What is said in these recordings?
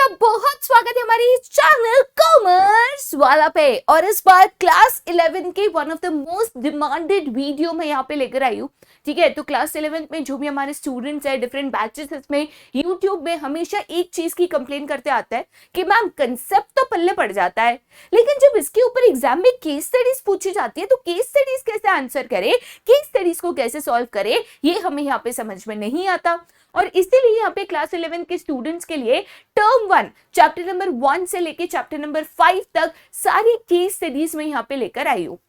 आपका बहुत स्वागत है हमारे चैनल कॉमर्स वाला पे। और इस बार क्लास 11 के one of the most demanded video मैं यहाँ पे लेकर आई हूँ। ठीक है, तो क्लास 11 में जो भी हमारे स्टूडेंट्स है डिफरेंट बैचेस इसमें यूट्यूब में हमेशा एक चीज की कंप्लेन करते आता है कि मैम कंसेप्ट तो पल्ले पड़ जाता है, लेकिन जब इसके ऊपर एग्जाम में केस स्टडीज पूछी जाती है तो केस स्टडीज कैसे आंसर करे, केस स्टडीज को कैसे सॉल्व करे, ये हमें यहाँ पे समझ में नहीं आता। और इसीलिए यहाँ पे क्लास 11 के स्टूडेंट्स के लिए टर्म 1 चैप्टर नंबर 1 से लेके चैप्टर नंबर 5 तक सारी केस स्टडीज में यहाँ पे लेकर आई हूँ।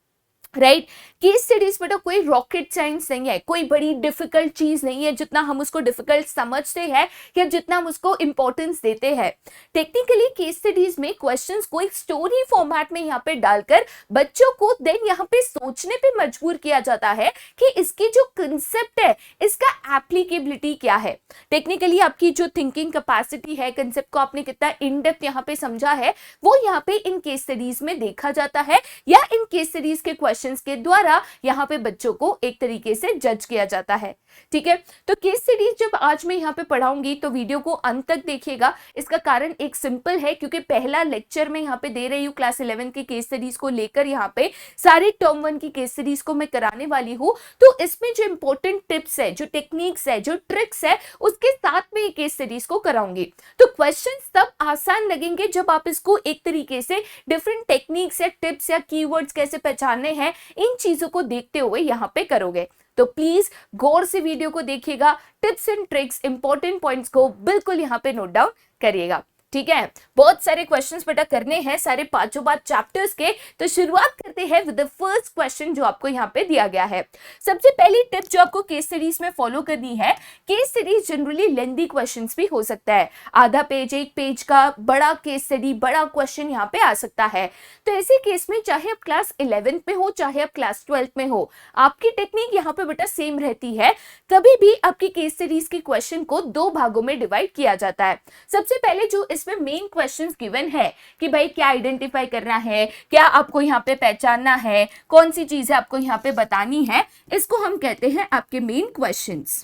राइट, केस स्टडीज बेटा कोई रॉकेट साइंस नहीं है, कोई बड़ी डिफिकल्ट चीज नहीं है जितना हम उसको डिफिकल्ट समझते हैं या जितना हम उसको इंपॉर्टेंस देते हैं। टेक्निकली केस स्टडीज में क्वेश्चंस को एक स्टोरी फॉर्मेट में यहाँ पे डालकर बच्चों को देन यहाँ पे सोचने पे मजबूर किया जाता है कि इसकी जो कंसेप्ट है इसका एप्लीकेबिलिटी क्या है। टेक्निकली आपकी जो थिंकिंग कैपेसिटी है, कंसेप्ट को आपने कितना इन डेप्थ यहाँ पे समझा है, वो यहाँ पे इन केस स्टडीज में देखा जाता है या इन केस स्टडीज के क्वेश्चन के द्वारा यहाँ पे बच्चों को एक तरीके से जज किया जाता है। ठीक है, तो केस स्टडीज जब आज मैं यहाँ पे पढ़ाऊंगी तो वीडियो को अंत तक देखिएगा। इसका कारण एक सिंपल है, क्योंकि पहला लेक्चर मैं यहाँ पे दे रही हूँ क्लास 11 की केस स्टडीज को लेकर, यहाँ पे सारे टर्म 1 की केस स्टडीज को मैं कराने वाली हूँ। तो इसमें जो इंपॉर्टेंट टिप्स है, जो टेक्निक्स है, जो ट्रिक्स है, उसके साथ में ये केस स्टडीज को कराऊंगी। तो क्वेश्चन तब आसान लगेंगे जब आप इसको एक तरीके से डिफरेंट टेक्निक्स या टिप्स या कीवर्ड्स कैसे पहचानने हैं, इन चीजों को देखते हुए यहाँ पे करोगे। तो प्लीज गौर से वीडियो को देखिएगा, tips and tricks, important points को बिल्कुल यहाँ पे नोट डाउन करिएगा। ठीक है, बहुत सारे क्वेश्चंस बेटा करने हैं सारे पांचों बात चैप्टर्स के। तो शुरुआत करते हैं विद द फर्स्ट क्वेश्चन जो आपको यहाँ पे दिया गया है। सबसे पहली टिप जो आपको केस स्टडीज में फॉलो करनी है, case studies generally lengthy questions भी हो सकता है, आधा पेज एक पेज का बड़ा केस स्टडी, बड़ा क्वेश्चन यहाँ पे आ सकता है। तो ऐसे केस में चाहे आप क्लास 11 में हो चाहे आप क्लास 12 में हो, आपकी टेक्निक यहाँ पे बेटा सेम रहती है। कभी भी आपकी केस स्टडीज के क्वेश्चन को दो भागों में डिवाइड किया जाता है। सबसे पहले जो इसमें मेन क्वेश्चंस गिवन है कि भाई क्या आइडेंटिफाई करना है, क्या आपको यहाँ पे पहचानना है, कौन सी चीजें आपको यहाँ पे बतानी है, इसको हम कहते हैं आपके मेन क्वेश्चंस।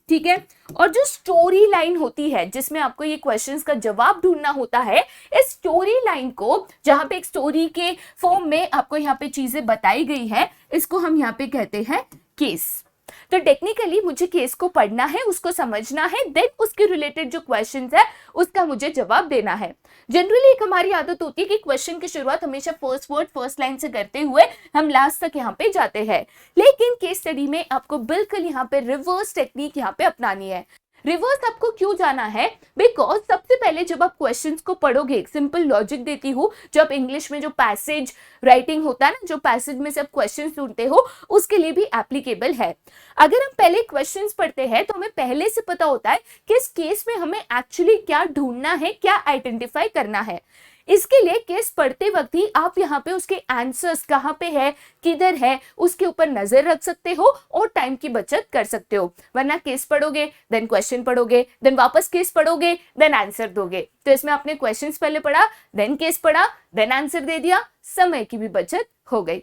ठीक है, और जो स्टोरी लाइन होती है जिसमें आपको ये क्वेश्चंस का जवाब ढूंढना होता है, इस स्टोरी लाइन को जहां पे एक स्टोरी के फॉर्म में आपको यहाँ पे चीजें बताई गई है, इसको हम यहाँ पे कहते हैं केस। तो टेक्निकली मुझे केस को पढ़ना है, उसको समझना है, देन उसके रिलेटेड जो क्वेश्चंस है उसका मुझे जवाब देना है। जनरली एक हमारी आदत होती है कि क्वेश्चन की शुरुआत हमेशा फर्स्ट वर्ड फर्स्ट लाइन से करते हुए हम लास्ट तक यहाँ पे जाते हैं, लेकिन केस स्टडी में आपको बिल्कुल यहाँ पे रिवर्स टेक्निक यहाँ पे अपनानी है। रिवर्स आपको क्यों जाना है? बिकॉज सबसे पहले जब आप क्वेश्चंस को पढ़ोगे, एक सिंपल लॉजिक देती हूँ, जो आप इंग्लिश में जो पैसेज राइटिंग होता है ना, जो पैसेज में से आप क्वेश्चंस ढूंढते हो, उसके लिए भी एप्लीकेबल है। अगर हम पहले क्वेश्चंस पढ़ते हैं तो हमें पहले से पता होता है कि इस केस में हमें एक्चुअली क्या ढूंढना है, क्या आइडेंटिफाई करना है। इसके लिए केस पढ़ते वक्त ही आप यहाँ पे उसके आंसर्स कहाँ पे है, किधर है, उसके ऊपर नजर रख सकते हो और टाइम की बचत कर सकते हो। वरना केस पढ़ोगे, देन क्वेश्चन पढ़ोगे, देन वापस केस पढ़ोगे, देन आंसर दोगे। तो इसमें आपने क्वेश्चंस पहले पढ़ा, देन केस पढ़ा, देन आंसर दे दिया, समय की भी बचत हो गई।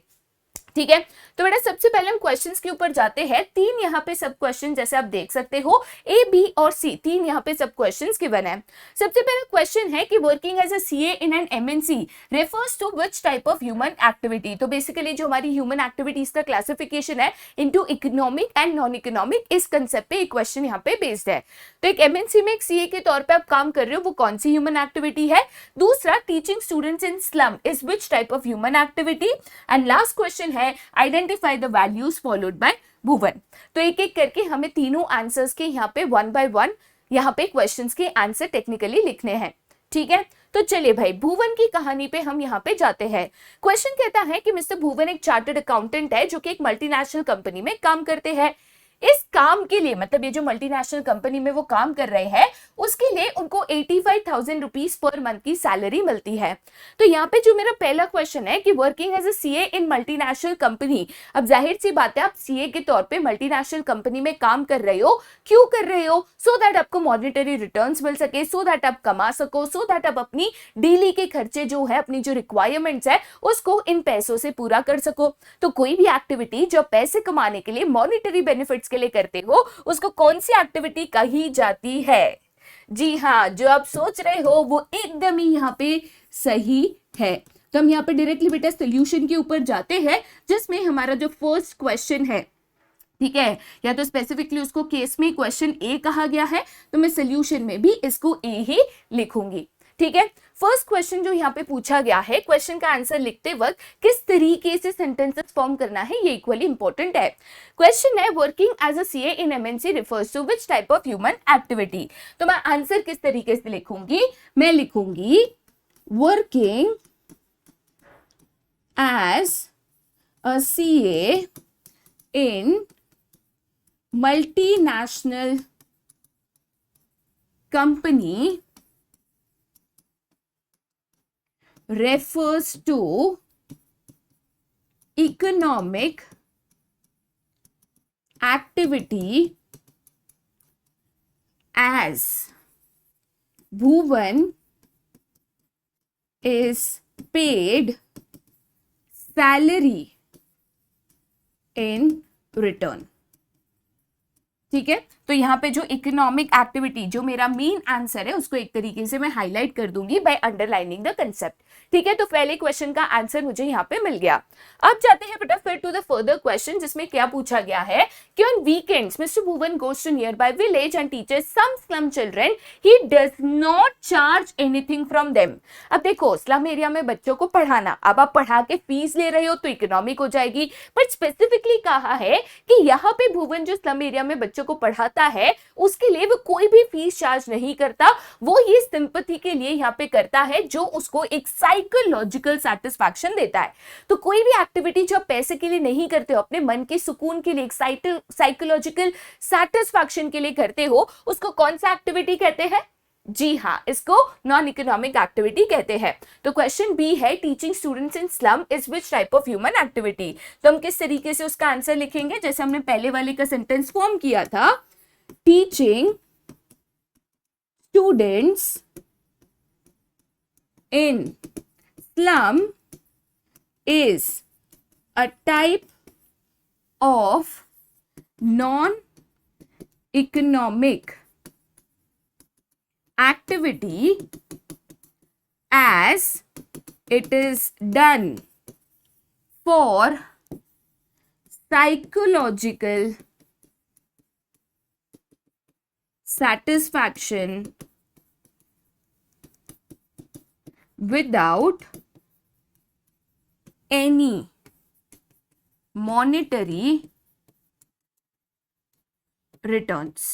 ठीक है, तो बेटा सबसे पहले हम क्वेश्चंस के ऊपर जाते हैं। तीन यहाँ पे सब क्वेश्चन जैसे आप देख सकते हो, ए बी और सी, तीन यहाँ पे सब क्वेश्चंस गिवन है। सबसे पहला क्वेश्चन है कि working as a CA in an MNC refers to which type of human activity. तो बेसिकली जो हमारी ह्यूमन एक्टिविटीज का क्लासिफिकेशन है into economic and non economic, इस कंसेप्ट पे एक क्वेश्चन यहाँ पे बेस्ड है। तो एक एमएनसी में एक सीए के तौर पर आप काम कर रहे हो, वो कौन सी ह्यूमन एक्टिविटी है। दूसरा, teaching students in slum is which type of human activity. And last question है identify the values followed by Bhuvan. तो एक एक करके हमें तीनों आंसर्स के यहाँ पे वन बाय वन यहाँ पे क्वेश्चंस के आंसर टेक्निकली लिखने हैं। ठीक है, तो चलिए भाई भुवन की कहानी पे हम यहाँ पे जाते हैं। क्वेश्चन कहता है कि मिस्टर भुवन एक चार्टर्ड अकाउंटेंट है जो कि एक मल्टीनेशनल कंपनी में काम करते हैं। इस काम के लिए, मतलब ये जो मल्टीनेशनल कंपनी में वो काम कर रहे हैं, उसके लिए उनको 85,000 रुपीज पर मंथ की सैलरी मिलती है। तो यहाँ पे जो मेरा पहला क्वेश्चन है कि working as a CA in multinational company, अब जाहिर सी बात है आप सीए के तौर पे मल्टीनेशनल कंपनी में काम कर रहे हो, क्यों कर रहे हो? सो दैट आपको मॉनेटरी रिटर्न्स मिल सके, सो दैट आप कमा सको, सो दैट आप अपनी डेली के खर्चे जो है, अपनी जो रिक्वायरमेंट्स है, उसको इन पैसों से पूरा कर सको। तो कोई भी एक्टिविटी जो पैसे कमाने के लिए, मॉनेटरी बेनिफिट्स के लिए करते हो, उसको कौन सी एक्टिविटी कही जाती है? जी हाँ, जो आप सोच रहे हो वो एकदम ही यहाँ पे सही है। तो हम यहाँ पे डायरेक्टली बेटा सोल्यूशन के ऊपर जाते हैं, जिसमें हमारा जो फर्स्ट क्वेश्चन है, ठीक है, या तो स्पेसिफिकली उसको केस में क्वेश्चन ए कहा गया है, तो मैं सोल्यूशन में भी इसको ए ही लिखूंगी। ठीक है, फर्स्ट क्वेश्चन जो यहाँ पे पूछा गया है, क्वेश्चन का आंसर लिखते वक्त किस तरीके से सेंटेंसेस फॉर्म करना है, ये इक्वली इंपॉर्टेंट है। क्वेश्चन है working as a CA in MNC refers to which type of human activity. तो मैं आंसर किस तरीके से लिखूंगी, मैं लिखूंगी working as a CA in multinational company refers to economic activity as Bhuvan is paid salary in return. ठीक है, तो यहाँ पे जो इकोनॉमिक एक्टिविटी, जो मेरा मेन आंसर है, उसको एक तरीके से मैं हाईलाइट कर दूंगी बाय अंडरलाइनिंग द कंसेप्ट। ठीक है, तो पहले क्वेश्चन का आंसर मुझे यहाँ पे मिल गया। अब जाते हैं बेटा फिर टू द फर्दर क्वेश्चन, जिसमें क्या पूछा गया है कि on weekends mister Bhuvan goes to near by village and teachers some slum children, he does not charge anything from them. अब देखो, स्लम एरिया में बच्चों को पढ़ाना, अब आप पढ़ा के फीस ले रहे हो तो इकोनॉमिक हो जाएगी, बट स्पेसिफिकली कहा है कि यहाँ पे भुवन जो स्लम एरिया में बच्चों को पढ़ाता है, उसके लिए वो कोई भी फीस चार्ज नहीं करता, वो ये सिंपैथी के लिए यहाँ पे करता है, जो उसको एक साइकोलॉजिकल सैटिस्फैक्शन देता है। तो कोई भी एक्टिविटी जो आप पैसे के लिए नहीं करते हो, अपने मन के सुकून के लिए, एक साइकोलॉजिकल सैटिस्फैक्शन के लिए करते हो, उसको कौन सा एक्टिविटी कहते हैं? जी हाँ, इसको नॉन इकोनॉमिक एक्टिविटी कहते हैं। तो क्वेश्चन बी है teaching students in slum is which type of human activity. तो हम किस तरीके से उसका आंसर लिखेंगे, जैसे हमने पहले वाले का सेंटेंस फॉर्म किया था, teaching students in slum is a type of non economic activity as it is done for psychological satisfaction without any monetary returns।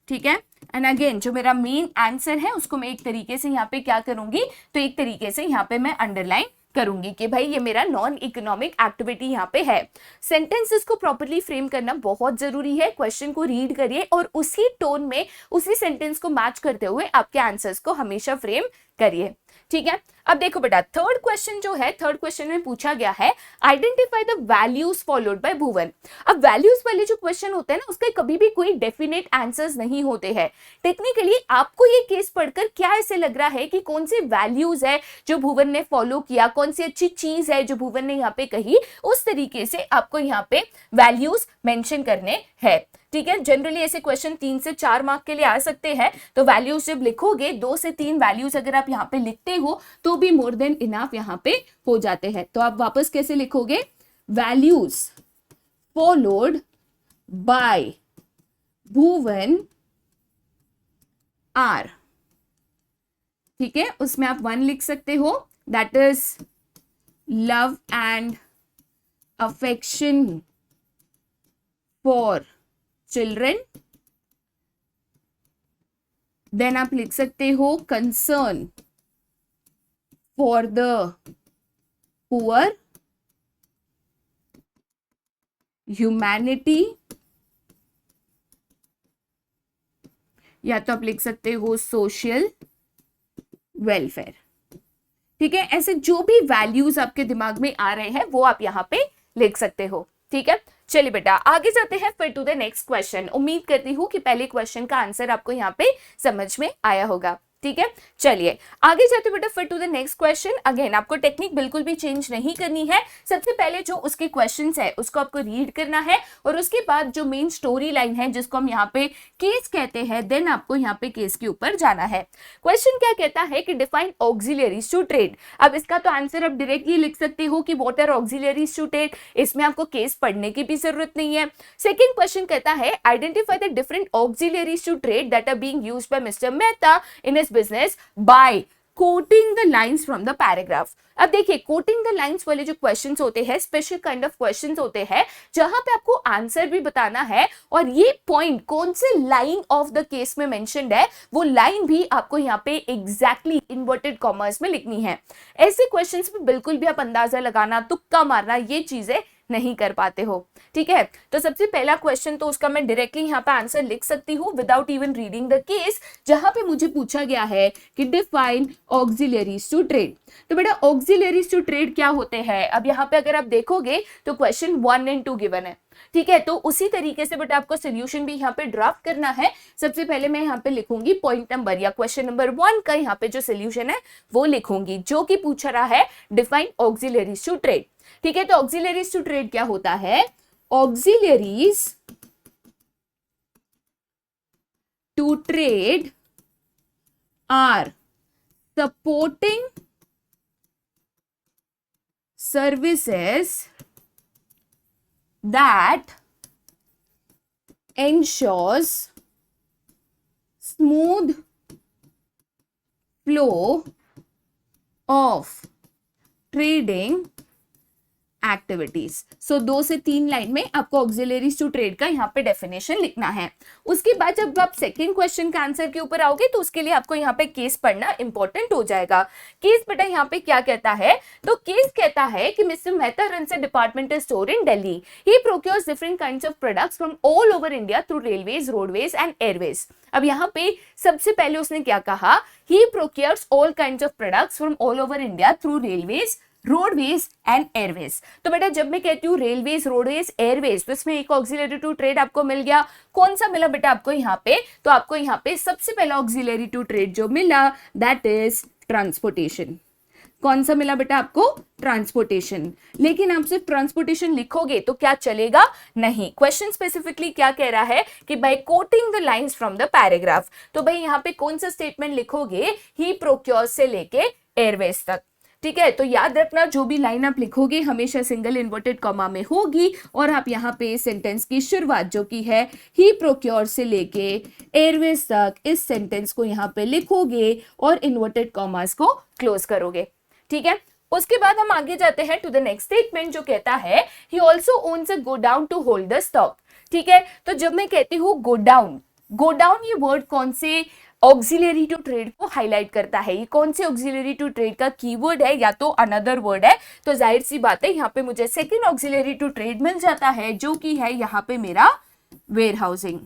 ठीक है, एंड अगेन जो मेरा मेन आंसर है उसको मैं एक तरीके से यहाँ पे क्या करूंगी, तो एक तरीके से यहाँ पे मैं अंडरलाइन करूंगी कि भाई ये मेरा नॉन इकोनॉमिक एक्टिविटी यहाँ पे है। सेंटेंसेस को प्रॉपर्ली फ्रेम करना बहुत जरूरी है। क्वेश्चन को रीड करिए और उसी टोन में, उसी सेंटेंस को मैच करते हुए आपके आंसर्स को हमेशा फ्रेम करिए। ठीक है, अब देखो बेटा थर्ड क्वेश्चन जो है, थर्ड क्वेश्चन में पूछा गया है identify the values followed by Bhuvan. अब वैल्यूज वाले जो क्वेश्चन होते हैं ना, उसके कभी भी कोई डेफिनेट आंसर्स नहीं होते हैं। टेक्निकली आपको ये केस पढ़कर क्या ऐसे लग रहा है कि कौन सी वैल्यूज है जो भुवन ने फॉलो किया, कौन सी अच्छी चीज है जो भुवन ने यहाँ पे कही, उस तरीके से आपको यहाँ पे वैल्यूज मेंशन करने हैं। ठीक है, जनरली ऐसे क्वेश्चन 3 से 4 मार्क के लिए आ सकते हैं, तो वैल्यूज जब लिखोगे 2 से 3 वैल्यूज अगर आप यहाँ पे लिखते हो तो भी मोर देन इनफ यहाँ पे हो जाते हैं। तो आप वापस कैसे लिखोगे, values followed by Bhuvan are. ठीक है, उसमें आप 1 लिख सकते हो, that is love and affection for children. Then आप लिख सकते हो concern for the poor, humanity, या तो आप लिख सकते हो सोशल वेलफेयर। ठीक है, ऐसे जो भी वैल्यूज आपके दिमाग में आ रहे हैं वो आप यहाँ पे लिख सकते हो। ठीक है, चलिए बेटा आगे जाते हैं फिर टू द नेक्स्ट क्वेश्चन। उम्मीद करती हूँ कि पहले क्वेश्चन का आंसर आपको यहाँ पे समझ में आया होगा। ठीक है, चलिए आगे जाते बेटा फिर to the next question. Again आपको टेक्निक बिल्कुल भी चेंज नहीं करनी है। सबसे पहले जो उसके क्वेश्चंस है उसको आपको रीड करना है और उसके बाद जो मेन स्टोरी लाइन है जिसको हम यहाँ पे केस कहते हैं, देन आपको यहाँ पे केस के ऊपर जाना है। क्वेश्चन क्या कहता है कि डिफाइन ऑक्सिलरीज टू ट्रेड। अब इसका तो आंसर आप डायरेक्टली लिख सकते हो कि what are auxiliaries to trade, इसमें आपको केस पढ़ने की भी जरूरत नहीं है। सेकंड क्वेश्चन कहता है identify the different auxiliaries to trade that are being used by mister Mehta in his business by quoting the lines from the paragraph. अब देखिए कोटिंग द लाइंस वाले जो क्वेश्चंस होते हैं स्पेशल काइंड ऑफ क्वेश्चंस होते हैं जहां पे आपको आंसर भी बताना है और ये पॉइंट कौन से लाइन ऑफ द केस में मेंशन्ड है वो लाइन भी आपको यहाँ पे एग्जैक्टली इन्वर्टेड कॉमर्स में लिखनी है। ऐसे क्वेश्चंस में बिल्कुल भी आप अंदाजा लगाना, तुक्का मारना, ये चीजें नहीं कर पाते हो, ठीक है। तो सबसे पहला क्वेश्चन तो उसका मैं डायरेक्टली यहाँ पे आंसर लिख सकती हूँ without even reading the case, जहां पे मुझे पूछा गया है कि डिफाइन ऑक्सिलरीज टू ट्रेड। तो बेटा ऑक्सिलरीज टू ट्रेड क्या होते हैं, अब यहाँ पे अगर आप देखोगे तो क्वेश्चन 1 और 2 गिवन है, ठीक है। तो उसी तरीके से बेटा आपको सोल्यूशन भी यहाँ पे ड्राफ्ट करना है। सबसे पहले मैं यहाँ पे लिखूंगी पॉइंट नंबर या क्वेश्चन नंबर 1 का यहाँ पे जो सोल्यूशन है वो लिखूंगी, जो कि पूछ रहा है डिफाइन ऑक्सिलरीज टू ट्रेड, ठीक है। तो ऑक्सिलरीज टू ट्रेड क्या होता है, auxiliaries to trade are supporting services that ensures smooth flow of trading activities. So 2 से 3 लाइन में आपको ऑक्सिलरीज टू ट्रेड का यहाँ पे डेफिनेशन लिखना है। उसके बाद जब आप सेकंड क्वेश्चन के आंसर के ऊपर आओगे तो उसके लिए आपको यहाँ पे केस पढ़ना इंपॉर्टेंट हो जाएगा। केस बेटा यहाँ पे क्या कहता है, तो केस कहता है कि mister Mehta runs a departmental store in Delhi. He procures different kinds of products from all over India through railways, roadways and airways. अब यहाँ पे सबसे पहले उसने क्या कहा, he procures all kinds of products from all over India through railways, roadways and airways. तो बेटा जब मैं कहती हूँ रेलवेज, रोडवेज, एयरवेज, तो इसमें एक ऑक्सिलरी टू ट्रेड आपको मिल गया। कौन सा मिला बेटा आपको यहाँ पे, तो आपको यहाँ पे सबसे पहला ऑक्सिलरी टू ट्रेड जो मिला दैट इज ट्रांसपोर्टेशन। कौन सा मिला बेटा आपको, ट्रांसपोर्टेशन। लेकिन आप सिर्फ ट्रांसपोर्टेशन लिखोगे तो क्या चलेगा, नहीं। क्वेश्चन स्पेसिफिकली क्या कह रहा है कि by quoting the lines from the paragraph. तो भाई यहाँ पे कौन सा स्टेटमेंट लिखोगे, ही प्रोक्योर्स से लेके एयरवेज तक, ठीक है। तो याद रखना जो भी लाइन आप लिखोगे हमेशा सिंगल इन्वर्टेड कॉमा में होगी और आप यहाँ पे सेंटेंस की शुरुआत जो की है ही प्रोक्योर से लेके एयरवेज तक, इस सेंटेंस को यहाँ पे लिखोगे और इन्वर्टेड कॉमास को क्लोज करोगे, ठीक है। उसके बाद हम आगे जाते हैं टू द नेक्स्ट स्टेटमेंट जो कहता है he also owns a godown to hold the stock, ठीक है। तो जब मैं कहती हूँ गोडाउन, गोडाउन ये वर्ड कौन से ऑक्सिलरी टू ट्रेड को हाईलाइट करता है, ये कौन से ऑक्सिलरी टू ट्रेड का कीवर्ड है या तो अनदर वर्ड है, तो जाहिर सी बात है यहाँ पे मुझे सेकंड ऑक्सिलरी टू ट्रेड मिल जाता है जो कि है यहाँ पे मेरा वेयर हाउसिंग,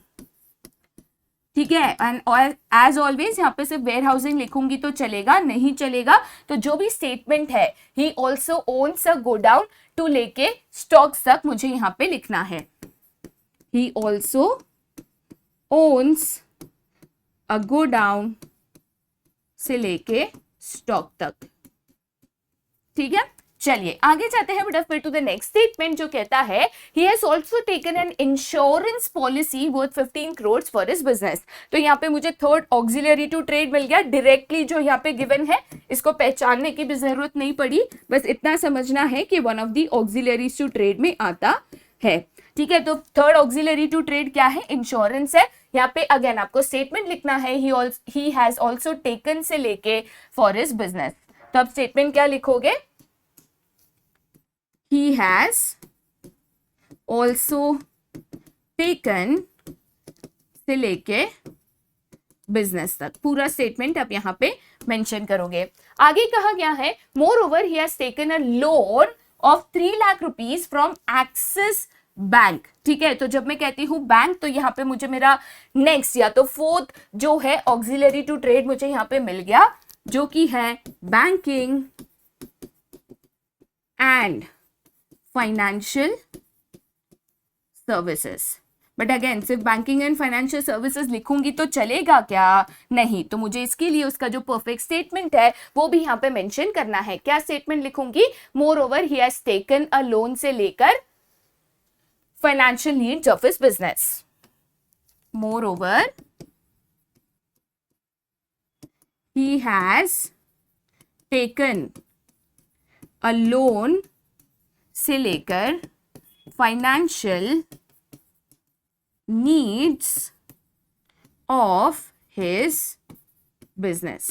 ठीक है। एंड एज ऑलवेज यहाँ पे सिर्फ वेयर हाउसिंग लिखूंगी तो चलेगा, नहीं चलेगा। तो जो भी स्टेटमेंट है he also owns a godown to लेके स्टॉक्स तक मुझे यहाँ पे लिखना है, he also owns a godown से लेके स्टॉक तक, ठीक है। चलिए आगे जाते हैं बेटा फिर टू द नेक्स्ट स्टेटमेंट जो कहता है he has also taken N insurance policy worth 15 crore for his business. तो यहाँ पे मुझे थर्ड ऑक्सिलरी टू ट्रेड मिल गया डायरेक्टली जो यहाँ पे गिवन है, इसको पहचानने की भी जरूरत नहीं पड़ी, बस इतना समझना है कि one of the auxiliaries to trade में आता है, ठीक है। तो थर्ड ऑक्सिलरी टू ट्रेड क्या है, इंश्योरेंस है। यहाँ पे अगेन आपको स्टेटमेंट लिखना है ही हैज आल्सो टेकन से लेके फॉर हिज बिजनेस। तो अब स्टेटमेंट क्या लिखोगे, he has also taken से लेके बिजनेस तक, पूरा स्टेटमेंट आप यहाँ पे मेंशन करोगे। आगे कहा गया है more over he has taken a loan of 3 lakh rupees from axis bank, ठीक है। तो जब मैं कहती हूँ बैंक तो यहाँ पे मुझे मेरा नेक्स्ट या तो फोर्थ जो है ऑक्सिलरी टू ट्रेड मुझे यहाँ पे मिल गया जो कि है banking and financial services. But again सिर्फ बैंकिंग एंड फाइनेंशियल सर्विसेज लिखूंगी तो चलेगा क्या? नहीं, तो मुझे इसके लिए उसका जो परफेक्ट स्टेटमेंट है वो भी यहाँ पे मेंशन करना है। क्या स्टेटमेंट लिखूंगी? More over he has taken a loan से लेकर financial needs of his business. More over he has taken a loan से लेकर financial needs of his business।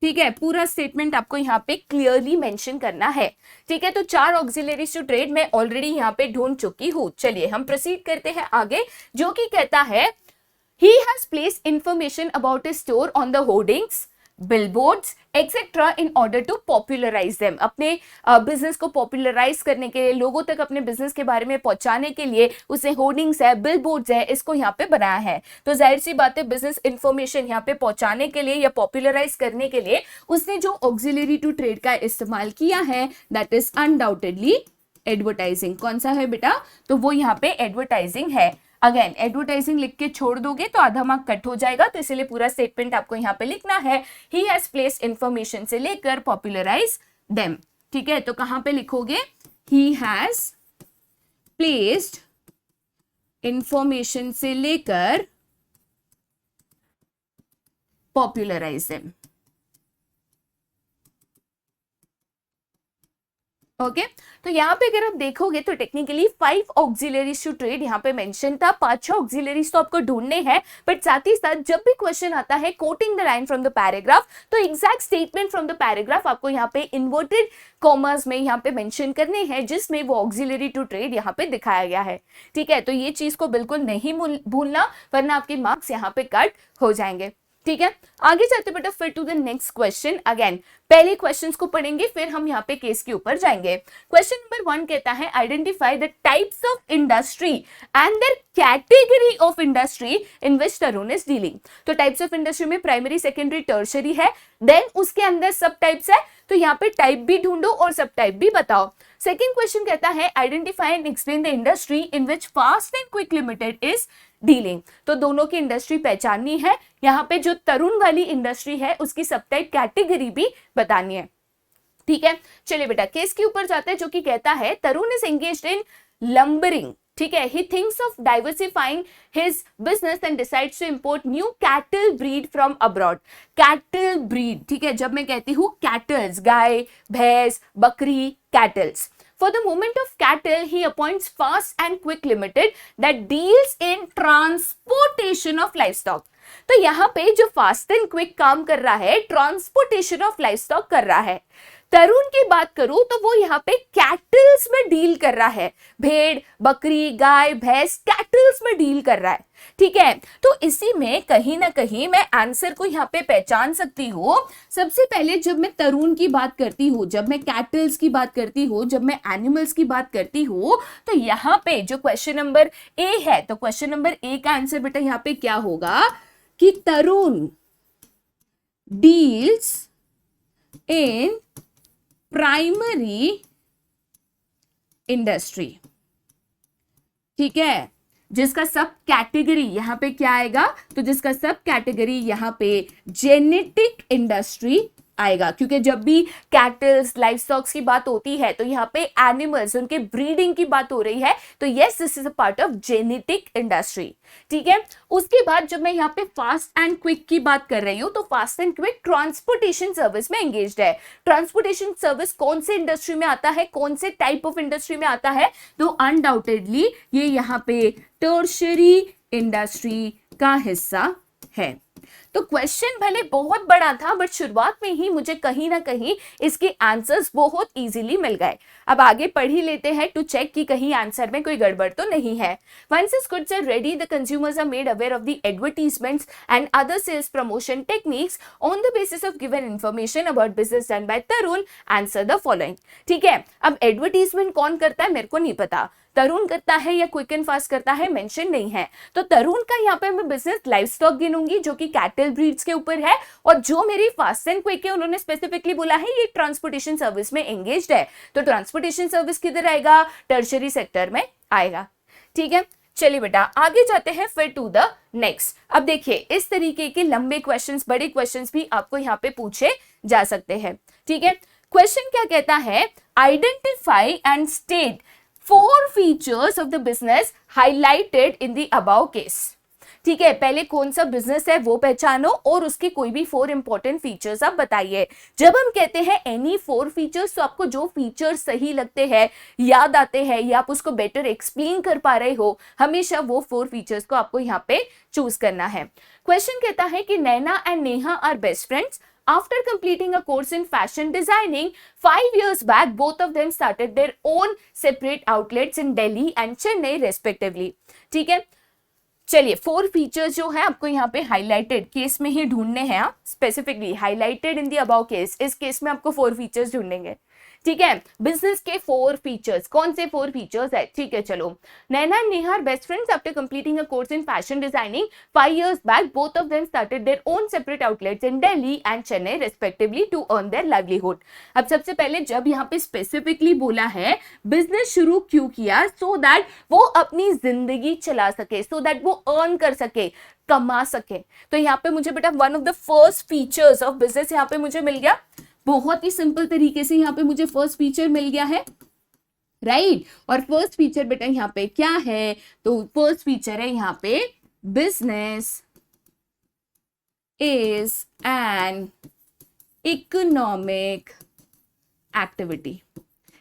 ठीक है, पूरा स्टेटमेंट आपको यहाँ पे क्लियरली मेंशन करना है। ठीक है, तो 4 ऑक्सिलरीज टू ट्रेड मैं ऑलरेडी यहाँ पे ढूंढ चुकी हूँ। चलिए हम प्रोसीड करते हैं आगे, जो कि कहता है he has placed information about his store on the hoardings, billboards, etc. in order to popularize them। अपने बिजनेस को पॉपुलराइज करने के लिए, लोगों तक अपने बिजनेस के बारे में पहुंचाने के लिए उसने होर्डिंग्स है, बिलबोर्ड्स है, इसको यहाँ पे बनाया है। तो जाहिर सी बात है बिजनेस इंफॉर्मेशन यहाँ पे पहुंचाने के लिए या पॉपुलराइज करने के लिए उसने जो ऑक्सिलरी टू ट्रेड का इस्तेमाल किया है दैट इज अनडाउटेडली एडवर्टाइजिंग। कौन सा है बेटा? तो वो यहाँ पे एडवर्टाइजिंग है। अगेन एडवर्टाइजिंग लिख के छोड़ दोगे तो आधा मार्क कट हो जाएगा, तो इसलिए पूरा स्टेटमेंट आपको यहाँ पे लिखना है। ही हैज प्लेस्ड इंफॉर्मेशन से लेकर पॉपुलराइज देम। ठीक है, तो कहां पे लिखोगे? ही हैज प्लेस्ड इंफॉर्मेशन से लेकर पॉपुलराइज देम। ओके तो यहाँ पे अगर आप देखोगे तो टेक्निकली 5 ऑक्सिलरीज टू ट्रेड यहाँ पे मेंशन था। 5 ऑक्सिलरीज तो आपको ढूंढने हैं, बट साथ ही साथ जब भी क्वेश्चन आता है quoting the line from the paragraph, तो exact statement from the paragraph आपको यहाँ पे इन्वर्टेड कॉमर्स में यहाँ पे मेंशन करने हैं, जिसमें वो ऑक्सिलरी टू ट्रेड यहाँ पे दिखाया गया है। ठीक है, तो ये चीज को बिल्कुल नहीं भूलना, वरना आपके मार्क्स यहाँ पे कट हो जाएंगे। ठीक है, आगे चलते बेटा फिर to the next question. Again पहले क्वेश्चंस को पढ़ेंगे, फिर हम यहाँ पे केस के ऊपर जाएंगे। क्वेश्चन नंबर 1 कहता है identify the types of industry and their category of industry in which Tarun is dealing. तो टाइप्स ऑफ इंडस्ट्री में प्राइमरी, सेकेंडरी, टर्शरी है, देन उसके अंदर सब टाइप्स है, तो यहाँ पे टाइप भी ढूंढो और सब टाइप भी बताओ। सेकेंड क्वेश्चन कहता है identify and explain the industry in which fast and quick limited is dealing. तो दोनों की इंडस्ट्री पहचाननी है। यहाँ पे जो तरुण वाली इंडस्ट्री है उसकी सब टाइप कैटेगरी भी बतानी है। ठीक है, चलिए बेटा केस के ऊपर जाते हैं, जो कि कहता है तरुण इज एंगेज्ड इन लंबरिंग। ठीक है, he thinks of diversifying his business and decides to import new cattle breed from abroad। cattle breed, ठीक है, जब मैं कहती हूँ cattles, गाय, भैंस, बकरी, cattles। For the movement of cattle, he appoints Fast and Quick Limited that deals in transportation of livestock। तो यहाँ पे जो फास्ट एंड क्विक काम कर रहा है, ट्रांसपोर्टेशन ऑफ लाइवस्टॉक कर रहा है। तरुण की बात करूं तो वो यहाँ पे कैटल्स में डील कर रहा है, भेड़, बकरी, गाय, भैंस, कैटल्स में डील कर रहा है। ठीक है, तो इसी में कहीं ना कहीं मैं आंसर को यहाँ पे पहचान सकती हूँ। सबसे पहले जब मैं तरुण की बात करती हूँ, जब मैं कैटल्स की बात करती हूँ, जब मैं एनिमल्स की बात करती हूँ, तो यहाँ पे जो क्वेश्चन नंबर ए है, तो क्वेश्चन नंबर ए का आंसर बेटा यहाँ पे क्या होगा कि तरुण डील्स इन प्राइमरी इंडस्ट्री। ठीक है, जिसका सब कैटेगरी यहां पे क्या आएगा? तो जिसका सब कैटेगरी यहां पे जेनेटिक इंडस्ट्री आएगा, क्योंकि जब भी कैटल्स, लाइवस्टॉक्स की बात होती है तो यहाँ पे एनिमल्स, उनके ब्रीडिंग की बात हो रही है, तो yes this is a part of genetic industry. ठीक है, उसके बाद जब मैं यहाँ पे फास्ट एंड क्विक की बात कर रही हूँ, तो fast and quick transportation service में एंगेज्ड है। ट्रांसपोर्टेशन सर्विस कौन से इंडस्ट्री में आता है, कौन से टाइप ऑफ इंडस्ट्री में आता है? तो अनडाउटेडली ये यहाँ पे टर्शरी इंडस्ट्री का हिस्सा है। तो क्वेश्चन भले बहुत बड़ा था, बट शुरुआत में ही मुझे कहीं ना कहीं इसके आंसर्स बहुत इजीली मिल गए। अब आगे पढ़ ही लेते हैं टू चेक कि कहीं आंसर में कोई गड़बड़ तो नहीं है। Once his goods are ready, the consumers are made aware of the advertisements and other sales promotion techniques on the basis of given information about business done by Tarun. Answer the following। ठीक है, अब advertisement कौन करता है मेरे को नहीं पता, तरुण करता है या क्विक एंड फास्ट करता है मेंशन नहीं है। तो तरुण का यहाँ पे मैं बिजनेस लाइवस्टॉक गिनूंगी जो कि कैटल ब्रीड्स के ऊपर है, और जो मेरी फास्ट एंड क्विक है उन्होंने स्पेसिफिकली बोला है ये ट्रांसपोर्टेशन सर्विस में एंगेज्ड है। तो ट्रांसपोर्टेशन सर्विस किधर आएगा? टर्शरी सेक्टर में आएगा। ठीक है, चलिए बेटा आगे जाते हैं फिर टू द नेक्स्ट। अब देखिए इस तरीके के लंबे क्वेश्चंस, बड़े क्वेश्चंस भी आपको यहाँ पे पूछे जा सकते हैं। ठीक है, क्वेश्चन क्या कहता है, identify and state 4 features of the business highlighted in the above case. ठीक है, पहले कौन सा बिजनेस है वो पहचानो और उसके कोई भी 4 इंपॉर्टेंट फीचर्स आप बताइए। जब हम कहते हैं एनी 4 फीचर्स, तो आपको जो फीचर्स सही लगते हैं, याद आते हैं या आप उसको बेटर एक्सप्लेन कर पा रहे हो, हमेशा वो 4 फीचर्स को आपको यहाँ पे चूज करना है। क्वेश्चन कहता है कि Naina and Neha are best friends. After completing a course in fashion designing 5 years back, both of them started their own separate outlets in Delhi and Chennai respectively. ठीक है, चलिए 4 फीचर्स जो है आपको यहाँ पे हाईलाइटेड केस में ही ढूंढने हैं, specifically highlighted in the above case, इस केस में आपको 4 फीचर्स ढूंढेंगे। ठीक है, बिजनेस के 4 फीचर्स, कौन से 4 फीचर्स है? ठीक है, चलो, Naina and Neha are best friends after completing a course in fashion designing 5 years back, both of them started their own separate outlets in Delhi and Chennai respectively to earn their livelihood. अब सबसे पहले जब यहाँ पे स्पेसिफिकली बोला है business शुरू क्यों किया, सो दैट वो अपनी जिंदगी चला सके, सो दैट वो अर्न कर सके, कमा सके। तो यहाँ पे मुझे बेटा one of the first features of business यहाँ पे मुझे मिल गया, बहुत ही सिंपल तरीके से यहाँ पे मुझे फर्स्ट फीचर मिल गया है, राइट। और फर्स्ट फीचर बेटा यहाँ पे क्या है, तो फर्स्ट फीचर है यहाँ पे business is an economic activity.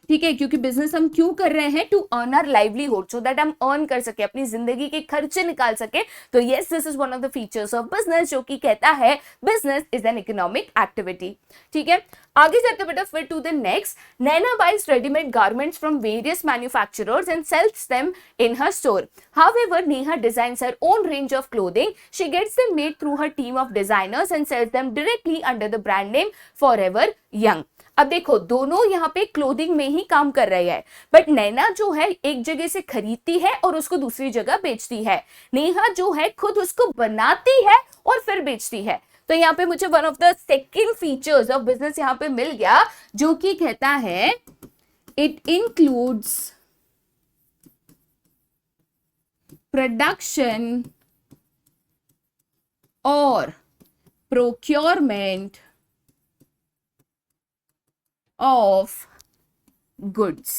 ठीक है, क्योंकि बिजनेस हम क्यों कर रहे हैं, to earn our livelihood, so that हम अर्न कर सके, अपनी जिंदगी के खर्चे निकाल सके। तो yes, this is one of the features of business, जो कि कहता है business is an economic activity. ठीक है, आगे जाते बेटा फिर to the next. Naina buys readymade garments from various manufacturers and sales them in her store. However, Neha designs her own range of clothing. She gets them made through her team of designers and sells them directly under the brand name Forever Young. अब देखो दोनों यहाँ पे clothing में ही काम कर रहे हैं, बट नैना जो है एक जगह से खरीदती है और उसको दूसरी जगह बेचती है, नेहा जो है खुद उसको बनाती है और फिर बेचती है। तो यहाँ पे मुझे one of the second features of business यहाँ पे मिल गया, जो कि कहता है इट इंक्लूड्स प्रोडक्शन और प्रोक्योरमेंट ऑफ गुड्स।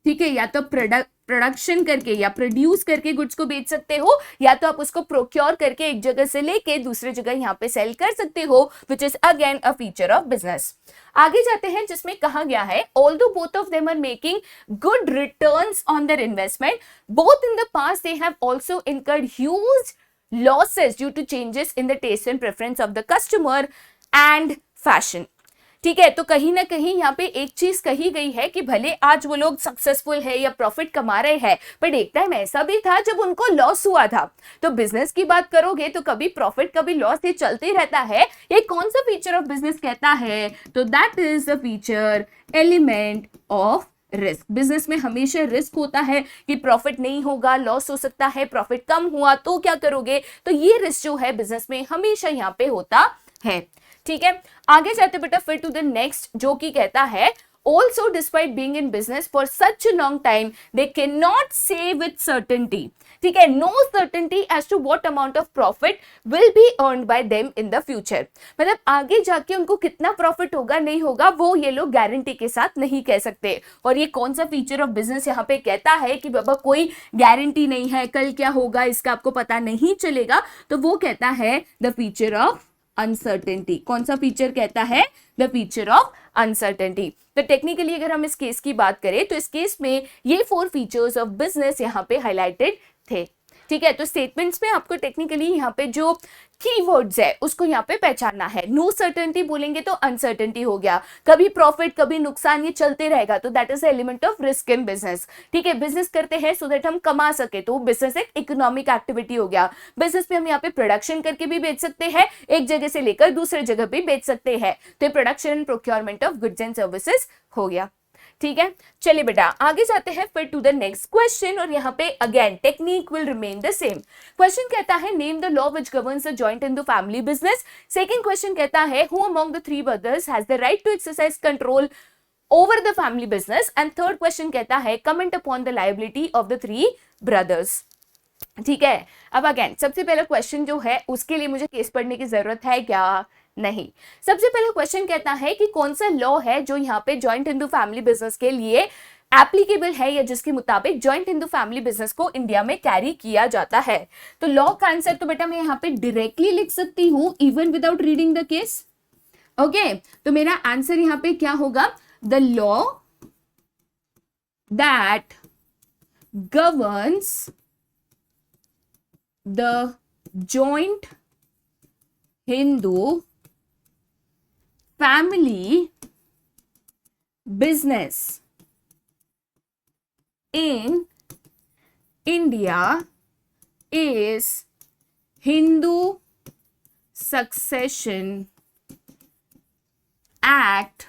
ठीक है, या तो प्रोडक्शन करके या प्रोड्यूस करके गुड्स को बेच सकते हो, या तो आप उसको प्रोक्योर करके एक जगह से लेके दूसरी जगह यहाँ पे सेल कर सकते हो, which is again a feature of business. आगे जाते हैं जिसमें कहा गया है although both of them are making good returns on their investment, both in the past they have also incurred huge losses due to changes in the taste and preference of the customer and fashion. ठीक है, तो कहीं ना कहीं यहाँ पे एक चीज कही गई है कि भले आज वो लोग सक्सेसफुल है या प्रॉफिट कमा रहे हैं, बट एक टाइम ऐसा भी था जब उनको लॉस हुआ था। तो बिजनेस की बात करोगे तो कभी प्रॉफिट कभी लॉस ये चलते रहता है। ये कौन सा फीचर ऑफ बिजनेस कहता है, तो that is the feature element of risk. Business में हमेशा रिस्क होता है कि प्रॉफिट नहीं होगा, लॉस हो सकता है, प्रॉफिट कम हुआ तो क्या करोगे, तो ये रिस्क जो है बिजनेस में हमेशा यहाँ पे होता है। ठीक है, आगे जाते बेटा फिर टू द नेक्स्ट, जो कि कहता है also despite being in business for such a long time they cannot say with certainty। ठीक है, no certainty as to what amount of profit will be earned by them in the future। मतलब आगे जाके उनको कितना profit होगा नहीं होगा वो ये लोग गारंटी के साथ नहीं कह सकते। और ये कौन सा फीचर ऑफ बिजनेस यहाँ पे कहता है कि बाबा कोई गारंटी नहीं है, कल क्या होगा इसका आपको पता नहीं चलेगा, तो वो कहता है द फीचर ऑफ अनसर्टेनिटी। कौन सा फीचर कहता है, द फीचर ऑफ अनसर्टेनिटी। तो टेक्निकली अगर हम इस केस की बात करें तो इस केस में ये 4 फीचर्स ऑफ बिजनेस यहाँ पे हाईलाइटेड थे। ठीक है, तो स्टेटमेंट्स में आपको टेक्निकली यहाँ पे जो कीवर्ड्स है उसको यहाँ पे पहचानना है। नो सर्टेनिटी बोलेंगे तो अनसर्टेनिटी हो गया, कभी प्रॉफिट कभी नुकसान ये चलते रहेगा, तो that is the element of risk in business. ठीक है, बिजनेस करते हैं सो दैट हम कमा सके, तो बिजनेस एक इकोनॉमिक एक्टिविटी हो गया। बिजनेस में हम यहाँ पे प्रोडक्शन करके भी बेच सकते हैं, एक जगह से लेकर दूसरे जगह भी बेच सकते हैं, तो production and procurement of goods and services हो गया। ठीक है, चलिए बेटा आगे जाते हैं फिर टू द नेक्स्ट क्वेश्चन, और यहाँ पे again technique will remain the same. Question कहता है name the law which governs the joint in the family business. Second question कहता है who among the 3 brothers has the right to exercise control over the family business. And third question कहता है comment upon the liability of the 3 brothers। ठीक है। अब again सबसे पहला question जो है उसके लिए मुझे केस पढ़ने की जरूरत है क्या? नहीं। सबसे पहला क्वेश्चन कहता है कि कौन सा लॉ है जो यहाँ पे जॉइंट हिंदू फैमिली बिजनेस के लिए एप्लीकेबल है या जिसके मुताबिक जॉइंट हिंदू फैमिली बिजनेस को इंडिया में कैरी किया जाता है। तो लॉ का आंसर तो बेटा मैं यहाँ पे डायरेक्टली लिख सकती हूं even without reading the case. Okay, तो मेरा आंसर यहाँ पे क्या होगा? The law that governs the joint Hindu family business in India is Hindu Succession Act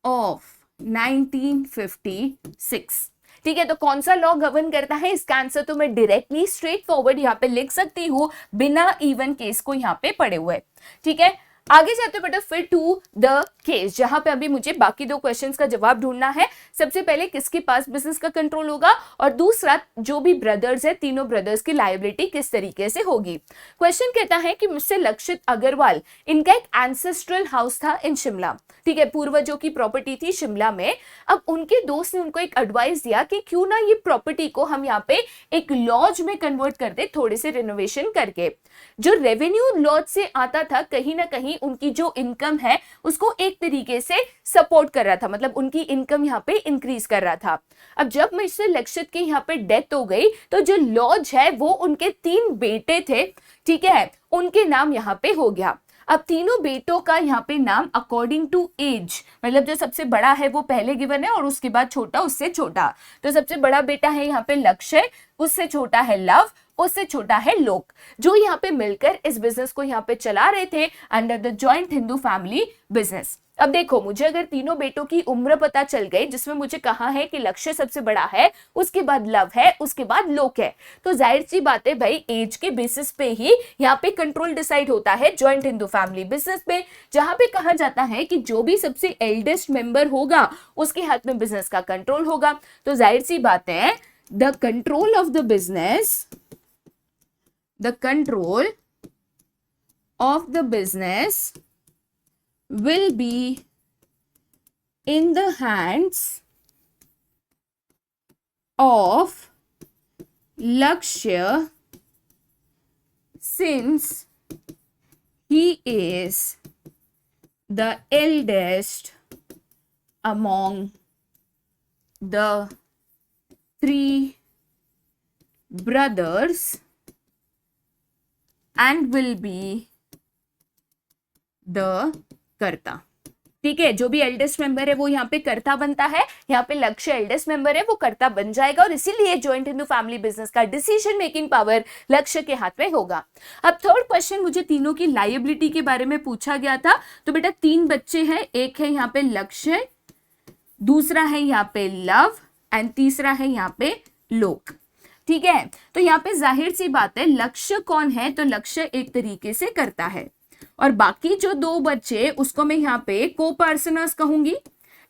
of 1956। ठीक है, तो कौन सा लॉ गवर्न करता है, इसका आंसर तो मैं डायरेक्टली स्ट्रेट फॉरवर्ड यहाँ पे लिख सकती हूँ बिना इवन केस को यहाँ पे पढ़े हुए। ठीक है, आगे जाते बेटा फिर टू द केस, जहां पे अभी मुझे बाकी दो क्वेश्चंस का जवाब ढूंढना है। सबसे पहले किसके पास बिजनेस का कंट्रोल होगा, और दूसरा जो भी ब्रदर्स है तीनों ब्रदर्स की लायबिलिटी किस तरीके से होगी। क्वेश्चन कहता है कि मिस्टर लक्षित अग्रवाल, इनका एक एंसेस्ट्रल हाउस था इन शिमला। ठीक है, पूर्वजों की प्रॉपर्टी थी शिमला में। अब उनके दोस्त ने उनको एक एडवाइस दिया कि क्यों ना ये प्रॉपर्टी को हम यहाँ पे एक लॉज में कन्वर्ट कर दे, थोड़े से रिनोवेशन करके। जो रेवेन्यू लॉज से आता था कहीं ना कहीं उनकी जो इनकम है उसको एक तरीके से सपोर्ट कर रहा था, मतलब उनकी इनकम यहाँ पे इंक्रीज कर रहा था। अब जब मिस्टर लक्षित की यहाँ पे डेथ हो गई तो जो लॉज है वो उनके 3 बेटे थे, ठीक है, उनके नाम यहाँ पे हो गया। अब तीनों बेटों का यहाँ पे नाम अकॉर्डिंग टू एज, मतलब जो सबसे बड़ा है वो पहले गिवन है और उसके बाद छोटा उससे छोटा। तो सबसे बड़ा बेटा है यहाँ पे लक्ष्य, उससे छोटा है लव, उससे छोटा है लोक, जो यहाँ पे मिलकर इस बिजनेस को यहाँ पे चला रहे थे under the joint Hindu family business. अब देखो, मुझे अगर तीनों बेटों की उम्र पता चल गई, जिसमें मुझे कहा है कि लक्ष्य सबसे बड़ा है, उसके बाद लव है, उसके बाद लोक है, तो जाहिर सी बात है भाई एज के बेसिस पे ही यहाँ पे कंट्रोल डिसाइड होता है जॉइंट हिंदू फैमिली बिजनेस पे, जहां पे कहा जाता है कि जो भी सबसे एल्डेस्ट मेंबर होगा उसके हाथ में बिजनेस का कंट्रोल होगा। तो जाहिर सी बात है the control of the business, the control of the business will be in the hands of Lakshya, since he is the eldest among the 3 brothers and will be the कर्ता। ठीक है, जो भी एल्डेस्ट मेंबर है वो यहाँ पे कर्ता बनता है, यहाँ पे लक्ष्य एल्डेस्ट मेंबर है वो कर्ता बन जाएगा, और इसीलिए जॉइंट हिंदू फैमिली बिजनेस का डिसीजन मेकिंग पावर लक्ष्य के हाथ में होगा। अब थर्ड क्वेश्चन मुझे तीनों की लायबिलिटी के बारे में पूछा गया था। तो बेटा 3 बच्चे हैं, एक है यहाँ पे लक्ष्य, दूसरा है यहाँ पे लव एंड तीसरा है यहाँ पे लोक। ठीक है, तो यहाँ पे जाहिर सी बात है लक्ष्य कौन है, तो लक्ष्य एक तरीके से करता है, और बाकी जो 2 बच्चे उसको मैं यहाँ पे को पर्सनर्स कहूंगी।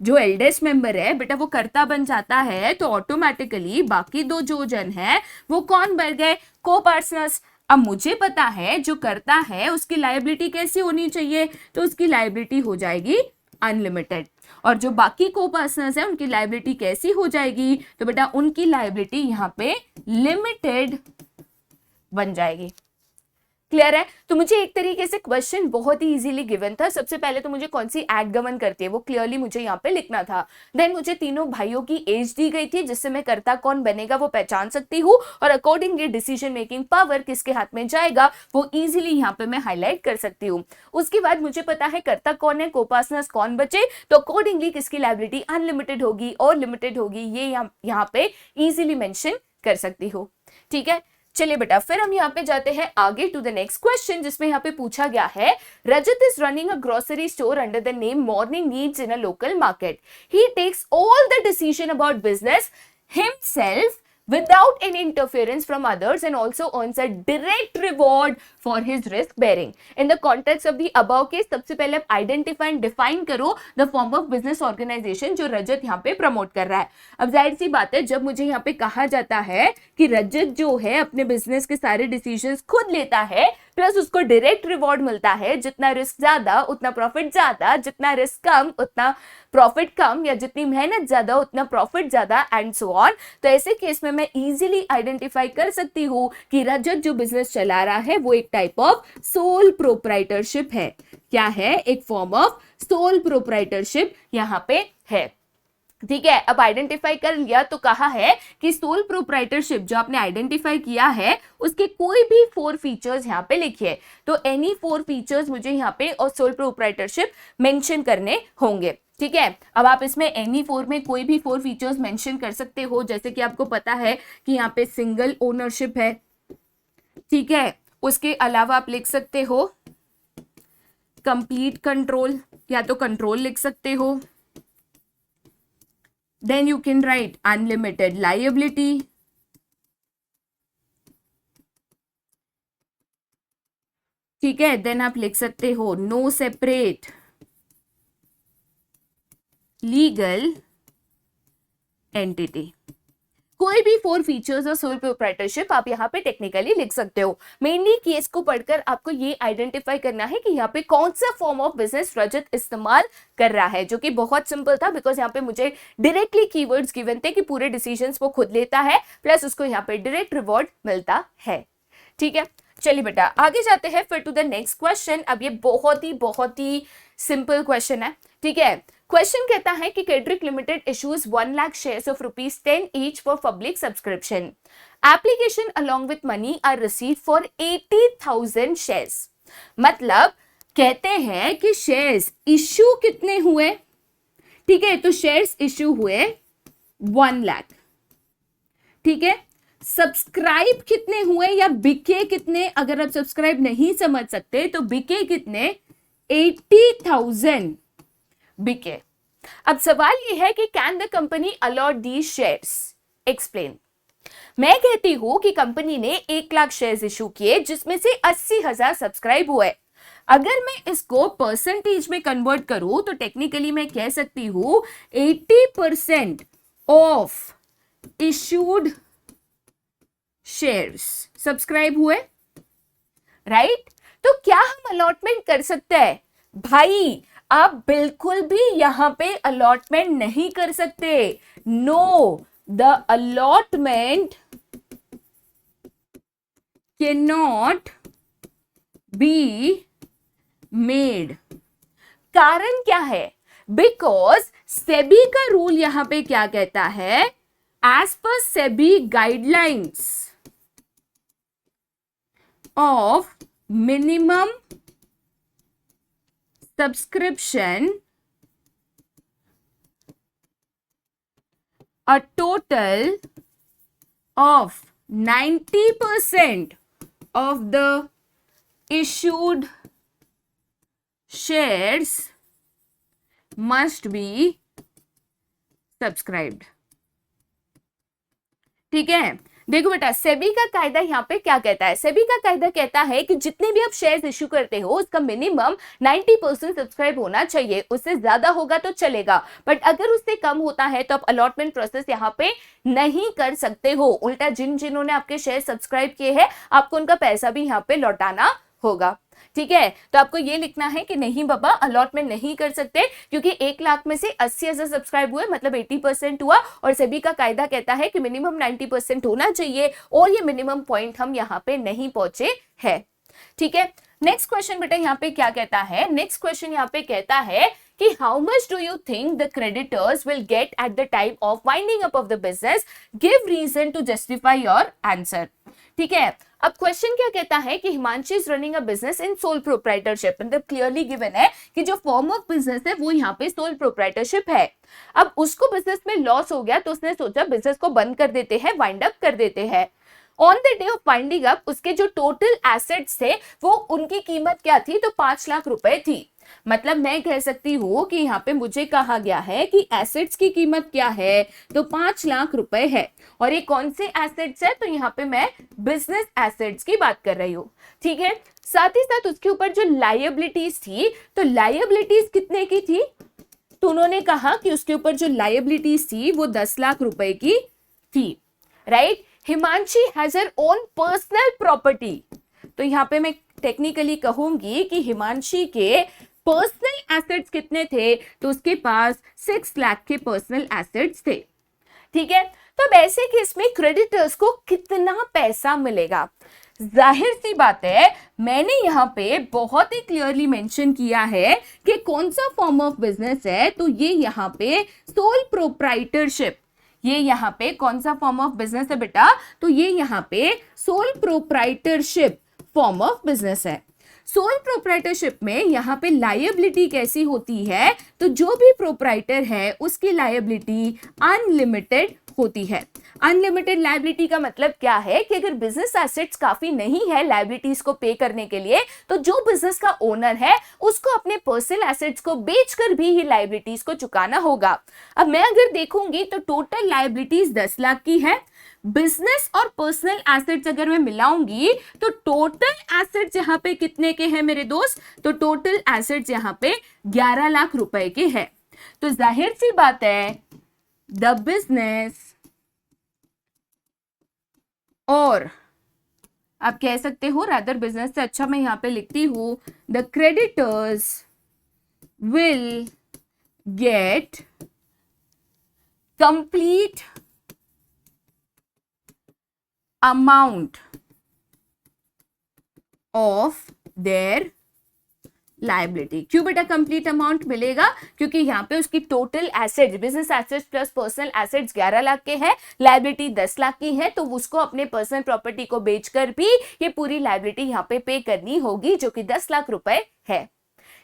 जो एल्डेस्ट मेंबर है बेटा वो कर्ता बन जाता है, तो ऑटोमेटिकली बाकी 2 जो जन है वो कौन बन गए, को पर्सनर्स। अब मुझे पता है जो करता है उसकी लायबिलिटी कैसी होनी चाहिए, तो उसकी लायबिलिटी हो जाएगी अनलिमिटेड, और जो बाकी को पर्सनर्स है उनकी लायबिलिटी कैसी हो जाएगी, तो बेटा उनकी लायबिलिटी यहाँ पे लिमिटेड बन जाएगी। क्लियर है? तो मुझे एक तरीके से क्वेश्चन बहुत ही इजीली गिवन था। सबसे पहले तो मुझे कौन सी एक्ट गवर्न करती है वो क्लियरली मुझे यहाँ पे लिखना था। देन मुझे तीनों भाइयों की एज दी गई थी जिससे मैं कर्ता कौन बनेगा वो पहचान सकती हूँ, और अकॉर्डिंगली डिसीजन मेकिंग पावर किसके हाथ में जाएगा वो इजीली यहाँ पे मैं हाईलाइट कर सकती हूँ। उसके बाद मुझे पता है कर्ता कौन है, कोपार्टनर्स कौन बचे, तो अकॉर्डिंगली किसकी लायबिलिटी अनलिमिटेड होगी और लिमिटेड होगी, ये यहाँ पे इजीली मेंशन कर सकती हूँ। ठीक है, चलिए बेटा फिर हम यहाँ पे जाते हैं आगे टू द नेक्स्ट क्वेश्चन, जिसमें यहाँ पे पूछा गया है Rajat is running a grocery store under the name morning needs in a local market. He takes all the decision about business himself without any interference from others and also earns a direct reward for his risk bearing. In the context of the above case, सबसे पहले आप identify and define करो the form of business organization जो रजत यहाँ पे promote कर रहा है. अब जाहिर सी बात है, जब मुझे यहाँ पे कहा जाता है कि रजत जो है अपने बिजनेस के सारे डिसीजंस खुद लेता है, प्लस उसको डायरेक्ट रिवॉर्ड मिलता है, जितना रिस्क ज्यादा उतना प्रॉफिट ज्यादा, जितना रिस्क कम उतना प्रॉफिट कम, या जितनी मेहनत ज्यादा उतना प्रॉफिट ज्यादा, एंड सो ऑन. तो ऐसे केस में मैं इजीली आइडेंटिफाई कर सकती हूँ कि रजत जो बिजनेस चला रहा है वो एक टाइप ऑफ सोल प्रोप्राइटरशिप है. क्या है? एक फॉर्म ऑफ सोल प्रोप्राइटरशिप यहाँ पे है. ठीक है, अब आइडेंटिफाई कर लिया तो कहा है कि सोल प्रोप्राइटरशिप जो आपने आइडेंटिफाई किया है उसके कोई भी 4 फीचर्स यहाँ पे लिखिए. तो एनी 4 फीचर्स मुझे यहाँ पे और सोल प्रोप्राइटरशिप मेंशन करने होंगे. ठीक है, अब आप इसमें एनी 4 में कोई भी 4 फीचर्स मेंशन कर सकते हो. जैसे कि आपको पता है कि यहाँ पे सिंगल ओनरशिप है. ठीक है, उसके अलावा आप लिख सकते हो कंप्लीट कंट्रोल, या तो कंट्रोल लिख सकते हो. Then you can write unlimited liability. ठीक है, then आप लिख सकते हो no separate legal entity. कोई भी 4 फीचर्स और सोल प्रोप्राइटरशिप आप यहाँ पे टेक्निकली लिख सकते हो. मेनली केस को पढ़कर आपको ये आइडेंटिफाई करना है कि यहाँ पे कौन सा फॉर्म ऑफ बिजनेस रजत इस्तेमाल कर रहा है, जो कि बहुत सिंपल था बिकॉज यहाँ पे मुझे डायरेक्टली कीवर्ड्स गिवन थे कि पूरे डिसीजंस वो खुद लेता है, प्लस उसको यहाँ पे डायरेक्ट रिवॉर्ड मिलता है. ठीक है, चलिए बेटा आगे जाते हैं फिर टू द नेक्स्ट क्वेश्चन. अब ये बहुत ही सिंपल क्वेश्चन है. ठीक है, क्वेश्चन कहता है कि Cedric limited issues 1 lakh shares of ₹10 each for public subscription. Application along with money are received for 80,000 shares. मतलब कहते हैं कि शेयर्स इश्यू कितने हुए. ठीक है, तो शेयर्स इश्यू हुए 1 लाख. ठीक है, सब्सक्राइब कितने हुए या बिके कितने, अगर आप सब्सक्राइब नहीं समझ सकते तो बिके कितने, 80,000 बिके. अब सवाल ये है कि can the company allot these shares. Explain. मैं कहती हूं कि कंपनी ने 1 लाख शेयर्स इशू किए जिसमें से 80,000 सब्सक्राइब हुए. अगर मैं इसको परसेंटेज में कन्वर्ट करूं तो टेक्निकली मैं कह सकती हूं 80% ऑफ इश्यूड शेयर्स सब्सक्राइब हुए. राइट, तो क्या हम अलॉटमेंट कर सकते हैं? भाई आप बिल्कुल भी यहां पे अलॉटमेंट नहीं कर सकते. No, the allotment can not be made. कारण क्या है? बिकॉज सेबी का रूल यहां पे क्या कहता है, as per SEBI guidelines of minimum subscription, a total of 90% of the issued shares must be subscribed. ठीक है, देखो बेटा सेबी का कायदा यहाँ पे क्या कहता है. सेबी का कायदा कहता है कि जितने भी आप शेयर्स इश्यू करते हो उसका मिनिमम 90% सब्सक्राइब होना चाहिए. उससे ज्यादा होगा तो चलेगा, बट अगर उससे कम होता है तो आप अलॉटमेंट प्रोसेस यहाँ पे नहीं कर सकते हो. उल्टा जिन्होंने आपके शेयर सब्सक्राइब किए हैं आपको उनका पैसा भी यहाँ पे लौटाना होगा. ठीक है, तो आपको ये लिखना है कि नहीं बाबा अलॉटमेंट नहीं कर सकते क्योंकि 1 लाख में से 80,000 सब्सक्राइब हुए मतलब 80% हुआ, और सेबी का कायदा कहता है कि मिनिमम 90% होना चाहिए और ये मिनिमम पॉइंट हम यहाँ पे नहीं पहुंचे हैं. ठीक है, नेक्स्ट क्वेश्चन बेटा यहाँ पे क्या कहता है. नेक्स्ट क्वेश्चन यहाँ पे कहता है कि how much do you think the creditors will get at the time of winding up of the business, give reason to justify your answer. ठीक है, अब क्वेश्चन क्या कहता है कि Himanshi is running a business in sole proprietorship. मतलब clearly given है कि जो फॉर्म ऑफ बिजनेस है वो यहाँ पे सोल प्रोप्राइटरशिप है. अब उसको बिजनेस में लॉस हो गया तो उसने सोचा बिजनेस को बंद कर देते हैं, वाइंड अप कर देते हैं. On the day of winding up उसके जो टोटल एसेट्स थे वो उनकी कीमत क्या थी, तो 5 लाख रुपए थी. मतलब मैं कह सकती हूँ कि यहाँ पे मुझे कहा गया है कि एसेट्स की कीमत क्या है, तो 5 लाख रुपए है। और ये कौन से एसेट्स है, तो यहाँ पे मैं बिजनेस एसेट्स की बात कर रही हूँ, ठीक है। साथ ही साथ उसके ऊपर जो लायबिलिटीज थी, तो लायबिलिटीज कितने की थी, तो उन्होंने कहा कि उसके ऊपर जो लायबिलिटीज थी वो 10 लाख रुपए की थी, right. Himanshi has her own personal property, तो यहाँ पे मैं टेक्निकली कहूंगी कि हिमांशी के पर्सनल एसेट्स कितने थे, तो उसके पास 6 लाख के पर्सनल एसेट्स थे, ठीक है। तो अब ऐसे केस में क्रेडिटर्स को कितना पैसा मिलेगा, जाहिर सी बात है मैंने यहाँ पे बहुत ही क्लियरली मेंशन किया है कि कौन सा फॉर्म ऑफ बिजनेस है, तो ये यहाँ पे सोल प्रोप्राइटरशिप, ये यहाँ पे कौन सा फॉर्म ऑफ बिजनेस है बेटा, तो ये यहाँ पे sole proprietorship form of business है। सोल प्रोप्राइटरशिप में यहाँ पे लायबिलिटी कैसी होती है, तो जो भी प्रोप्राइटर है उसकी लायबिलिटी अनलिमिटेड होती है। अनलिमिटेड लायबिलिटी का मतलब क्या है कि अगर बिजनेस एसेट्स काफी नहीं है लायबिलिटीज को पे करने के लिए, तो जो बिजनेस का ओनर है उसको अपने पर्सनल एसेट्स को बेचकर भी ये लायबिलिटीज को चुकाना होगा। अब मैं अगर देखूंगी तो टोटल लायबिलिटीज 10 लाख की है, बिजनेस और पर्सनल एसेट्स अगर मैं मिलाऊंगी तो टोटल एसेट्स यहाँ पे कितने के हैं मेरे दोस्त, तो टोटल एसेट्स यहाँ पे 11 लाख रुपए के हैं। तो जाहिर सी बात है द बिजनेस, और आप कह सकते हो रादर बिजनेस से अच्छा मैं यहां पे लिखती हूं the creditors will get complete amount of their liability. क्यों बेटा कंप्लीट अमाउंट मिलेगा, क्योंकि यहाँ पे उसकी total assets, business assets plus personal assets 11 lakh के हैं, लायबिलिटी 10 लाख की है, तो उसको अपने पर्सनल प्रॉपर्टी को बेचकर भी ये पूरी लायबिलिटी यहाँ पे करनी होगी, जो कि 10 लाख रुपए है,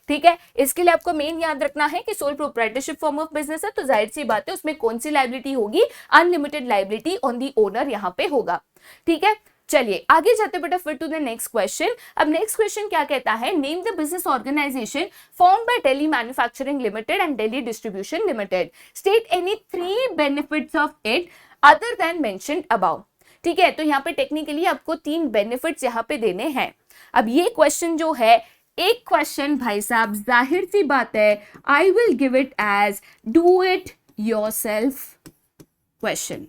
ठीक है। इसके लिए आपको मेन याद रखना है कि sole proprietorship form of business है, तो जाहिर सी बात है उसमें कौन सी लायबिलिटी होगी, unlimited liability on the owner यहाँ पे होगा, ठीक है। चलिए आगे जाते बेटा फिर टू द नेक्स्ट क्वेश्चन। अब नेक्स्ट क्वेश्चन क्या कहता है, name the business organization formed by Delhi manufacturing limited and Delhi distribution limited, state any 3 benefits of it other than mentioned above, ठीक है। तो यहाँ पे टेक्निकली आपको 3 बेनिफिट्स यहाँ पे देने हैं। अब ये क्वेश्चन जो है, एक क्वेश्चन भाई साहब जाहिर सी बात है I will give it as do it yourself question,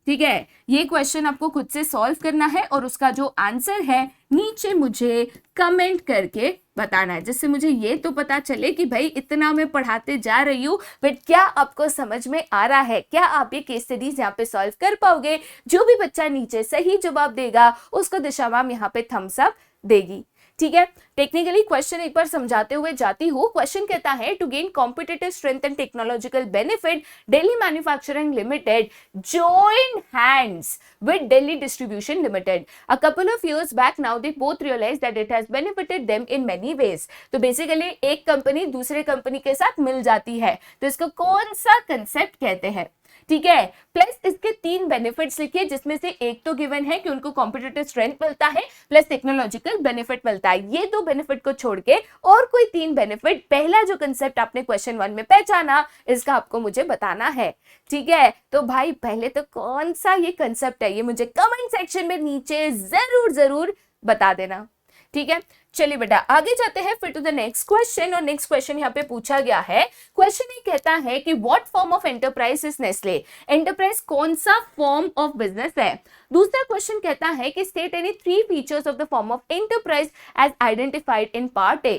ठीक है। ये क्वेश्चन आपको खुद से सॉल्व करना है और उसका जो आंसर है नीचे मुझे कमेंट करके बताना है, जिससे मुझे ये तो पता चले कि भाई इतना मैं पढ़ाते जा रही हूँ बट क्या आपको समझ में आ रहा है, क्या आप ये केस स्टडीज यहाँ पे सॉल्व कर पाओगे। जो भी बच्चा नीचे सही जवाब देगा उसको दिशा मैम यहाँ पे थम्स अप देगी, ठीक है। टेक्निकली क्वेश्चन एक बार समझाते हुए जाती हूँ। क्वेश्चन कहता है to gain competitive strength and technological benefit Delhi manufacturing limited joined hands with Delhi Distribution Limited. A couple of years back now they both realized that it has benefited them in many ways. तो basically एक company दूसरे company के साथ मिल जाती है, तो इसको कौन सा कंसेप्ट कहते हैं, ठीक है। प्लस इसके 3 बेनिफिट्स लिखिए, जिसमें से एक तो गिवन है कि उनको कॉम्पिटिटिव स्ट्रेंथ मिलता है प्लस टेक्नोलॉजिकल बेनिफिट मिलता है। ये 2 बेनिफिट को छोड़ के और कोई 3 बेनिफिट, पहला जो कंसेप्ट आपने क्वेश्चन 1 में पहचाना इसका आपको मुझे बताना है, ठीक है। तो भाई पहले तो कौन सा ये कंसेप्ट है ये मुझे कमेंट सेक्शन में नीचे जरूर बता देना, ठीक है। चलिए बेटा आगे जाते हैं फिर टू द नेक्स्ट क्वेश्चन। और नेक्स्ट क्वेश्चन यहाँ पे पूछा गया है, क्वेश्चन ये कहता है कि what form of enterprise is Nestle, enterprise कौन सा फॉर्म ऑफ बिजनेस है। दूसरा क्वेश्चन कहता है कि state any 3 features of the form of enterprise as identified in part A.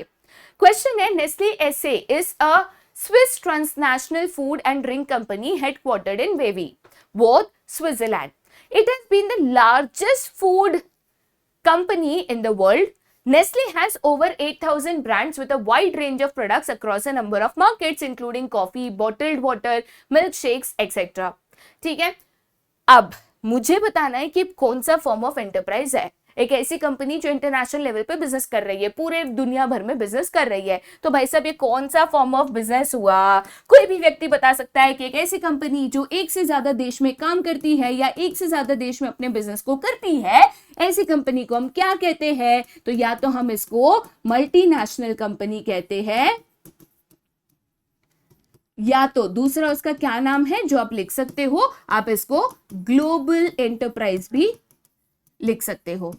Question है Nestle SA is a Swiss transnational food and drink company headquartered in Vevey, Vaud, Switzerland. It has been the largest food company in the world. Nestle has over 8,000 brands with a wide range of products across a number of markets, including coffee, bottled water, milkshakes, etc. ठीक है, अब मुझे बताना है कि कौन सा form of enterprise है। एक ऐसी कंपनी जो इंटरनेशनल लेवल पे बिजनेस कर रही है, पूरे दुनिया भर में बिजनेस कर रही है। तो भाई साहब ये कौन सा फॉर्म ऑफ बिजनेस हुआ? कोई भी व्यक्ति बता सकता है कि एक ऐसी कंपनी जो एक से ज्यादा देश में काम करती है या एक से ज्यादा देश में अपने बिजनेस को करती है, ऐसी कंपनी को हम क्या कहते हैं? तो या तो हम इसको मल्टीनेशनल कंपनी कहते हैं, या तो दूसरा उसका क्या नाम है जो आप लिख सकते हो, आप इसको ग्लोबल एंटरप्राइज भी लिख सकते हो।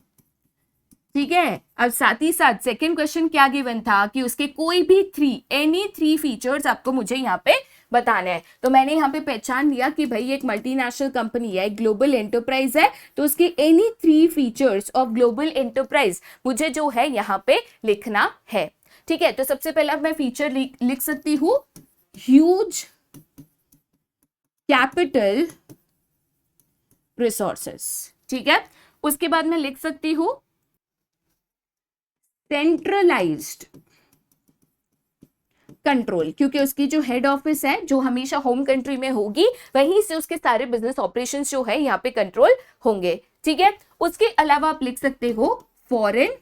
ठीक है, अब साथ ही साथ सेकेंड क्वेश्चन क्या गिवन था कि उसके कोई भी एनी थ्री फीचर्स आपको मुझे यहाँ पे बताने हैं। तो मैंने यहाँ पे पहचान लिया कि भाई एक मल्टीनेशनल कंपनी है, ग्लोबल एंटरप्राइज है, तो उसके any three features of global enterprise मुझे जो है यहाँ पे लिखना है। ठीक है, तो सबसे पहला मैं फीचर लिख सकती हूँ ह्यूज कैपिटल रिसोर्सेस। ठीक है, उसके बाद मैं लिख सकती हूं सेंट्रलाइज्ड कंट्रोल, क्योंकि उसकी जो हेड ऑफिस है जो हमेशा होम कंट्री में होगी, वहीं से उसके सारे बिजनेस ऑपरेशंस जो है यहाँ पे कंट्रोल होंगे। ठीक है, उसके अलावा आप लिख सकते हो फॉरेन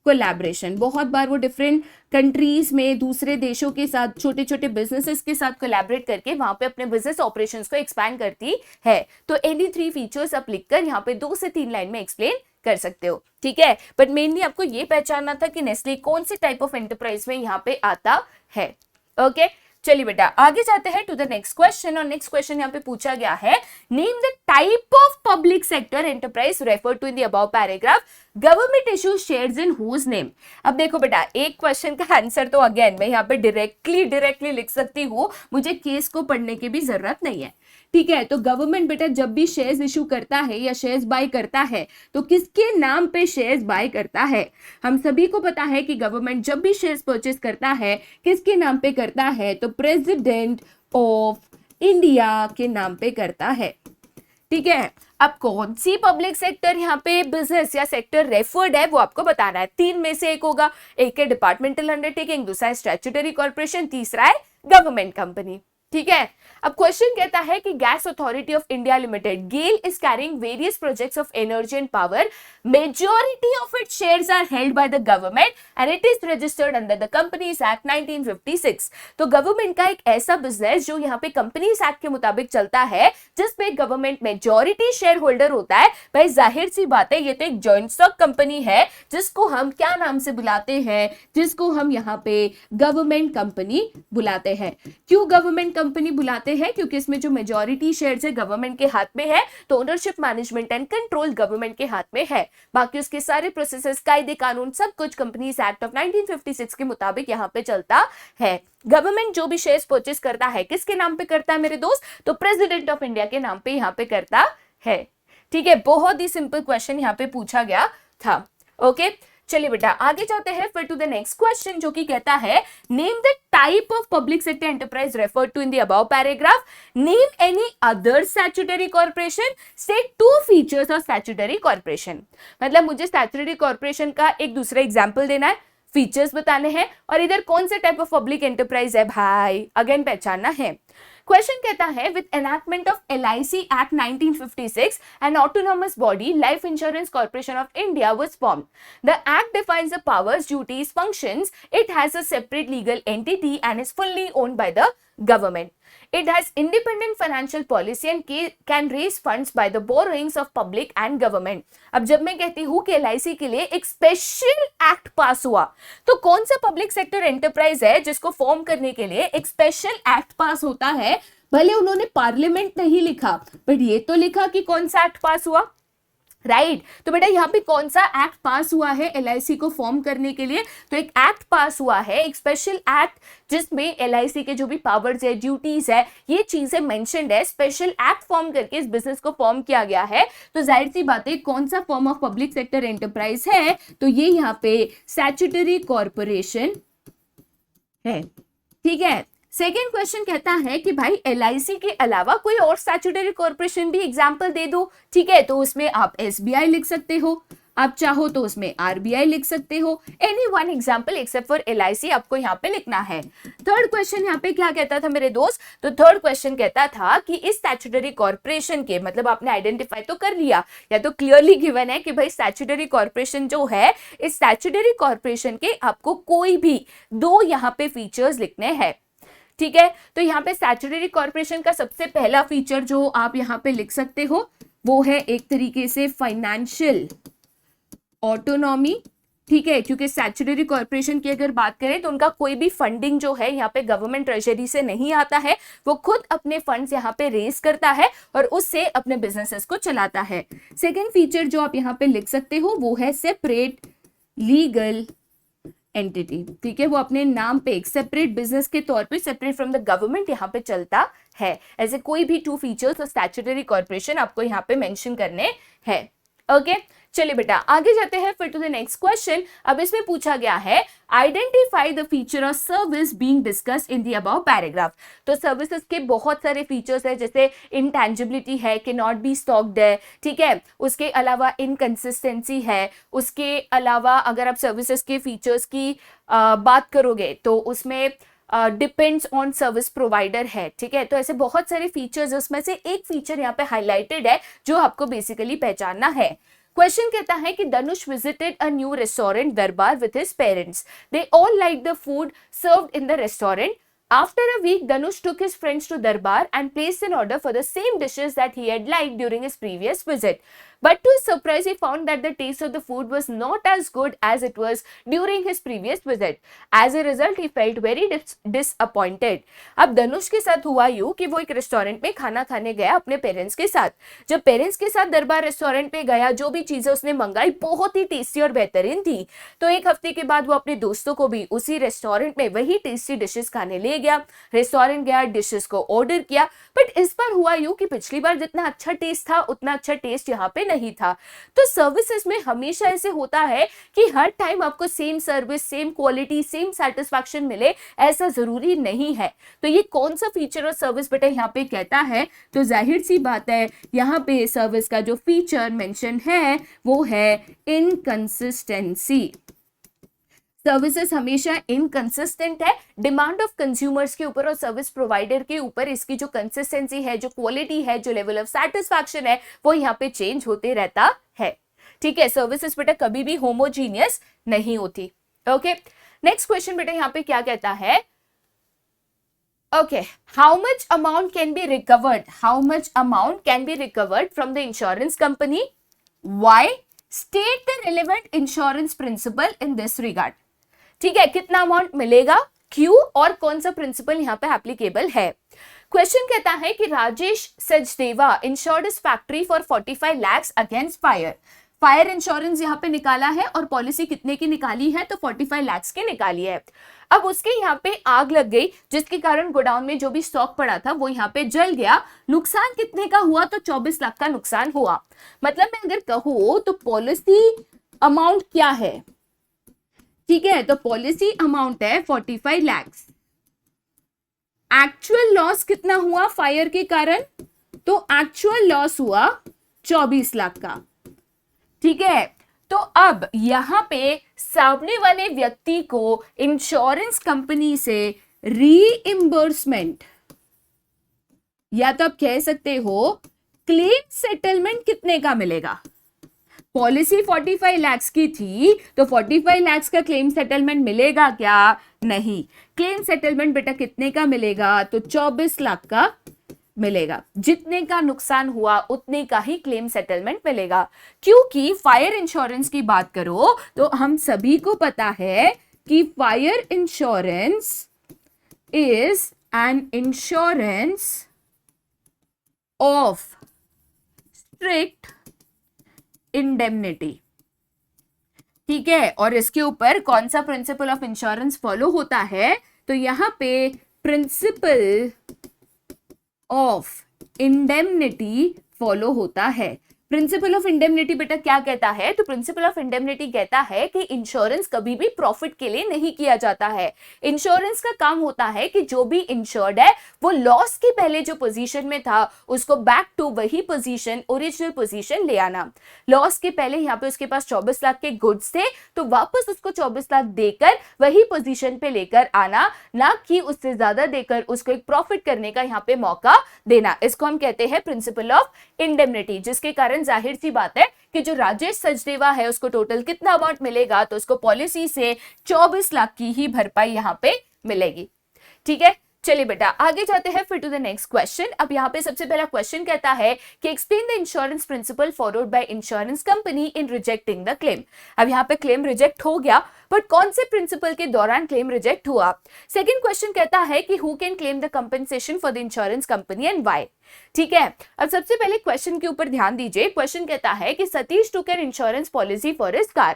कोलैबोरेशन। बहुत बार वो डिफरेंट कंट्रीज में दूसरे देशों के साथ, छोटे छोटे बिजनेसेस के साथ कोलैबोरेट करके वहां पे अपने बिजनेस ऑपरेशंस को एक्सपैंड करती है। तो एनी थ्री फीचर्स आप लिखकर यहाँ पे 2 से 3 लाइन में एक्सप्लेन कर सकते हो। ठीक है, बट मेनली आपको ये पहचानना था कि नेस्ले कौन सी टाइप ऑफ एंटरप्राइज में यहाँ पे आता है। ओके, चलिए बेटा आगे जाते हैं टू द नेक्स्ट क्वेश्चन। और नेक्स्ट क्वेश्चन यहाँ पे पूछा गया है, name the type of public sector enterprise refer to in the above paragraph, government issue shares in whose name. अब देखो बेटा, एक क्वेश्चन का आंसर तो अगेन मैं यहाँ पे डायरेक्टली लिख सकती हूँ, मुझे केस को पढ़ने की भी जरूरत नहीं है। ठीक है, तो गवर्नमेंट बेटा जब भी शेयर्स इशू करता है या शेयर्स बाय करता है तो किसके नाम पे शेयर्स बाय करता है? हम सभी को पता है कि गवर्नमेंट जब भी शेयर्स परचेस करता है किसके नाम पे करता है? तो प्रेसिडेंट ऑफ इंडिया के नाम पे करता है। ठीक है, अब कौन सी पब्लिक सेक्टर यहाँ पे बिजनेस या सेक्टर रेफर्ड है वो आपको बताना है। 3 में से एक होगा, एक है डिपार्टमेंटल अंडरटेकिंग, दूसरा है स्टैट्यूटरी कॉर्पोरेशन, तीसरा है गवर्नमेंट कंपनी। ठीक है, अब क्वेश्चन कहता है कि gas authority of India limited GAIL is carrying various projects of energy and power, majority of its shares are held by the government and it is registered under the companies act 1956। तो government का एक ऐसा business जो यहाँ पे companies act के मुताबिक चलता है, जिसपे गवर्नमेंट मेजॉरिटी शेयर होल्डर होता है। भाई जाहिर सी बात है, ये तो एक जॉइंट स्टॉक कंपनी है जिसको हम क्या नाम से बुलाते हैं? जिसको हम यहाँ पे गवर्नमेंट कंपनी बुलाते हैं। क्यों गवर्नमेंट कंपनी बुलाते हैं? क्योंकि इसमें जो मेजॉरिटी शेयर्स है गवर्नमेंट के हाथ में है, तो ownership, management and control government के हाथ में है। बाकी उसके सारे प्रोसेसेस, कायदे कानून सब कुछ कंपनीज एक्ट ऑफ 1956 के मुताबिक यहाँ पे चलता है। गवर्नमेंट जो भी शेयर्स परचेस करता है किसके नाम पे करता है मेरे दोस्त? तो प्रेसिडेंट ऑफ इंडिया के नाम पे यहाँ पे करता है। ठीक है, बहुत ही सिंपल क्वेश्चन यहाँ पे पूछा गया था। ओके, चलिए बेटा आगे जाते हैं फिर टू द नेक्स्ट क्वेश्चन, जो कि कहता है name the type of public sector enterprise referred to in the above paragraph, name any other statutory corporation, state 2 features of statutory corporation. मतलब मुझे स्टैट्यूटरी कॉर्पोरेशन का एक दूसरा एग्जांपल देना है, फीचर्स बताने हैं, और इधर कौन से टाइप ऑफ पब्लिक एंटरप्राइज है भाई अगेन पहचानना है। क्वेश्चन कहता है with enactment of LIC act 1956 N autonomous body life insurance corporation of India was formed. The act defines the powers, duties, functions, it has a separate legal entity and is fully owned by the government. It has independent financial policy and can raise funds by the borrowings of public and government. अब जब मैं कहती हूँ कि LIC के लिए एक special act पास हुआ, तो कौन सा पब्लिक सेक्टर एंटरप्राइज है जिसको फॉर्म करने के लिए एक स्पेशल एक्ट पास होता है? भले उन्होंने पार्लियामेंट नहीं लिखा, बट ये तो लिखा कि कौन सा एक्ट पास हुआ, राइट तो बेटा यहाँ पे कौन सा एक्ट पास हुआ है LIC को फॉर्म करने के लिए? तो एक एक्ट पास हुआ है, एक स्पेशल एक्ट, जिसमें LIC के जो भी पावर्स है, ड्यूटीज है, ये चीजें मेंशन्ड है। स्पेशल एक्ट फॉर्म करके इस बिजनेस को फॉर्म किया गया है। तो जाहिर सी बात है कौन सा form of public sector enterprise है? तो ये यहाँ पे स्टैट्यूटरी कॉर्पोरेशन है। ठीक है, सेकेंड क्वेश्चन कहता है कि भाई LIC के अलावा कोई और स्टैट्यूटरी कॉर्पोरेशन भी एग्जांपल दे दो। ठीक है, तो उसमें आप SBI लिख सकते हो, आप चाहो तो उसमें आरबीआई लिख सकते हो, any one example except for LIC आपको यहाँ पे लिखना है। थर्ड क्वेश्चन यहाँ पे क्या कहता था मेरे दोस्त, तो थर्ड क्वेश्चन कहता था कि इस स्टैट्यूटरी कॉर्पोरेशन के, मतलब आपने आइडेंटिफाई तो कर लिया या तो क्लियरली गिवन है कि भाई स्टैट्यूटरी कॉर्पोरेशन जो है, इस स्टैट्यूटरी कॉर्पोरेशन के आपको कोई भी दो यहाँ पे फीचर्स लिखने हैं। ठीक है, तो यहाँ पे स्टैट्यूटरी कॉर्पोरेशन का सबसे पहला फीचर जो आप यहाँ पे लिख सकते हो वो है एक तरीके से फाइनेंशियल ऑटोनॉमी। ठीक है, क्योंकि स्टैट्यूटरी कॉर्पोरेशन की अगर बात करें तो उनका कोई भी फंडिंग जो है यहाँ पे गवर्नमेंट ट्रेजरी से नहीं आता है, वो खुद अपने फंड्स यहाँ पे रेज करता है और उससे अपने बिजनेसेस को चलाता है। सेकेंड फीचर जो आप यहाँ पे लिख सकते हो वो है सेपरेट लीगल एंटिटी। ठीक है, वो अपने नाम पे एक सेपरेट बिजनेस के तौर पे, सेपरेट फ्रॉम द गवर्नमेंट यहाँ पे चलता है। ऐसे कोई भी टू फीचर्स और स्टैट्यूटरी कॉर्पोरेशन आपको यहाँ पे मेंशन करने हैं। ओके, चलिए बेटा आगे जाते हैं फिर टू द नेक्स्ट क्वेश्चन। अब इसमें पूछा गया है identify the feature of service being discussed in the above paragraph. तो सर्विसेज के बहुत सारे फीचर्स है, जैसे इंटेंजिबिलिटी है, कैन नॉट बी स्टॉक्ड है, ठीक है, उसके अलावा इनकंसिस्टेंसी है, उसके अलावा अगर आप सर्विसेज के फीचर्स की बात करोगे तो उसमें डिपेंड्स ऑन सर्विस प्रोवाइडर है। ठीक है, तो ऐसे बहुत सारे फीचर्स, उसमें से एक फीचर यहाँ पे हाईलाइटेड है जो आपको बेसिकली पहचानना है। क्वेश्चन कहता है कि धनुष विजिटेड अ न्यू रेस्टोरेंट दरबार with his parents, they all like the food served in the restaurant. After a week, Dhanush took his friends to Darbar and placed an order for the same dishes that he had liked during his previous visit. But to his surprise, he found that the taste of the food was not as good as it was during his previous visit. As a result, he felt very disappointed. अब धनुष के साथ हुआ यूं कि वो एक restaurant में खाना खाने गया अपने पेरेंट्स के साथ। जब पेरेंट्स के साथ दरबार रेस्टोरेंट पे गया, जो भी चीजें उसने मंगाई बहुत ही टेस्टी और बेहतरीन थी। तो एक हफ्ते के बाद वो अपने दोस्तों को भी उसी रेस्टोरेंट में वही टेस्टी डिशेस खाने ले गया। रेस्टोरेंट गया, डिशेस को ऑर्डर किया, बट इस बार हुआ यूं कि पिछली बार जितना अच्छा टेस्ट था उतना अच्छा टेस्ट यहाँ पे नहीं था। तो सर्विसेज में हमेशा ऐसे होता है कि हर टाइम आपको same service, same quality, same satisfaction मिले, ऐसा जरूरी नहीं है। तो ये कौन सा फीचर और सर्विस बेटा यहाँ पे कहता है, तो जाहिर सी बात है यहाँ पे सर्विस का जो फीचर मेंशन है वो है इनकंसिस्टेंसी। सर्विसेज हमेशा इनकंसिस्टेंट है, डिमांड ऑफ कंज्यूमर्स के ऊपर और सर्विस प्रोवाइडर के ऊपर इसकी जो कंसिस्टेंसी है, जो क्वालिटी है, जो लेवल ऑफ सेटिस्फैक्शन है, वो यहाँ पे चेंज होते रहता है। ठीक है, सर्विसेज बेटा कभी भी होमोजीनियस नहीं होती। ओके, नेक्स्ट क्वेश्चन बेटा यहाँ पे क्या कहता है, okay, how much amount can be recovered, how much amount can be recovered from the insurance company, why, state the relevant insurance principle in this regard. ठीक है, कितना अमाउंट मिलेगा, क्यों और कौन सा प्रिंसिपल यहाँ पे एप्लीकेबल है। क्वेश्चन कहता है कि Rajesh Sachdeva insured his factory for 45 lakhs against fire. Fire insurance यहाँ पे निकाला है और पॉलिसी कितने की निकाली है, तो 45 lakhs की निकाली है। अब उसके यहाँ पे आग लग गई जिसके कारण गोडाउन में जो भी स्टॉक पड़ा था वो यहाँ पे जल गया। नुकसान कितने का हुआ, तो 24 लाख का नुकसान हुआ। मतलब मैं अगर कहूँ तो पॉलिसी अमाउंट क्या है, ठीक है, तो पॉलिसी अमाउंट है 45 lakhs। एक्चुअल लॉस कितना हुआ फायर के कारण, तो एक्चुअल लॉस हुआ 24 लाख का। ठीक है, तो अब यहां पे सामने वाले व्यक्ति को इंश्योरेंस कंपनी से रीइंबर्समेंट या तो आप कह सकते हो क्लेम सेटलमेंट कितने का मिलेगा। पॉलिसी 45 lakhs की थी तो 45 lakhs का क्लेम सेटलमेंट मिलेगा क्या, नहीं। क्लेम सेटलमेंट बेटा कितने का मिलेगा, तो 24 लाख का मिलेगा। जितने का नुकसान हुआ उतने का ही क्लेम सेटलमेंट मिलेगा। क्योंकि फायर इंश्योरेंस की बात करो तो हम सभी को पता है कि fire insurance is an insurance of strict indemnity. ठीक है, और इसके ऊपर कौन सा प्रिंसिपल ऑफ इंश्योरेंस फॉलो होता है, तो यहां पे प्रिंसिपल ऑफ इंडेमनिटी फॉलो होता है। प्रिंसिपल ऑफ इंडेमनिटी बेटा क्या कहता है? तो प्रिंसिपल ऑफ इंडेमनिटी कहता है कि इंश्योरेंस कभी भी प्रॉफिट के लिए नहीं किया जाता है। इंश्योरेंस का काम होता है कि जो भी इंश्योर्ड है वो लॉस के पहले जो पोजीशन में था उसको बैक टू वही पोजीशन, ओरिजिनल पोजीशन ले आना। लॉस के पहले यहाँ पे उसके पास 24 लाख के गुड्स थे तो वापस उसको 24 लाख देकर वही पोजीशन पे लेकर आना, ना कि उससे ज्यादा देकर उसको एक प्रॉफिट करने का यहाँ पे मौका देना। इसको हम कहते हैं प्रिंसिपल ऑफ इंडेमनिटी, जिसके कारण जाहिर सी बात है कि जो राजेश सचदेवा है उसको टोटल कितना अमाउंट मिलेगा? तो उसको पॉलिसी से 24 लाख की ही भरपाई यहां पे मिलेगी। ठीक है, चलिए बेटा आगे जाते हैं फिर टू द नेक्स्ट क्वेश्चन। अब यहाँ पे सबसे पहला क्वेश्चन कहता है कि explain the insurance principle followed by insurance company in rejecting the claim. अब यहाँ पे क्लेम रिजेक्ट हो गया, बट कौन से प्रिंसिपल के दौरान क्लेम रिजेक्ट हुआ? सेकंड क्वेश्चन कहता है कि who can claim the compensation for the insurance company and why. ठीक है, अब सबसे पहले क्वेश्चन के ऊपर ध्यान दीजिए। क्वेश्चन कहता है कि Satish took an insurance policy for his car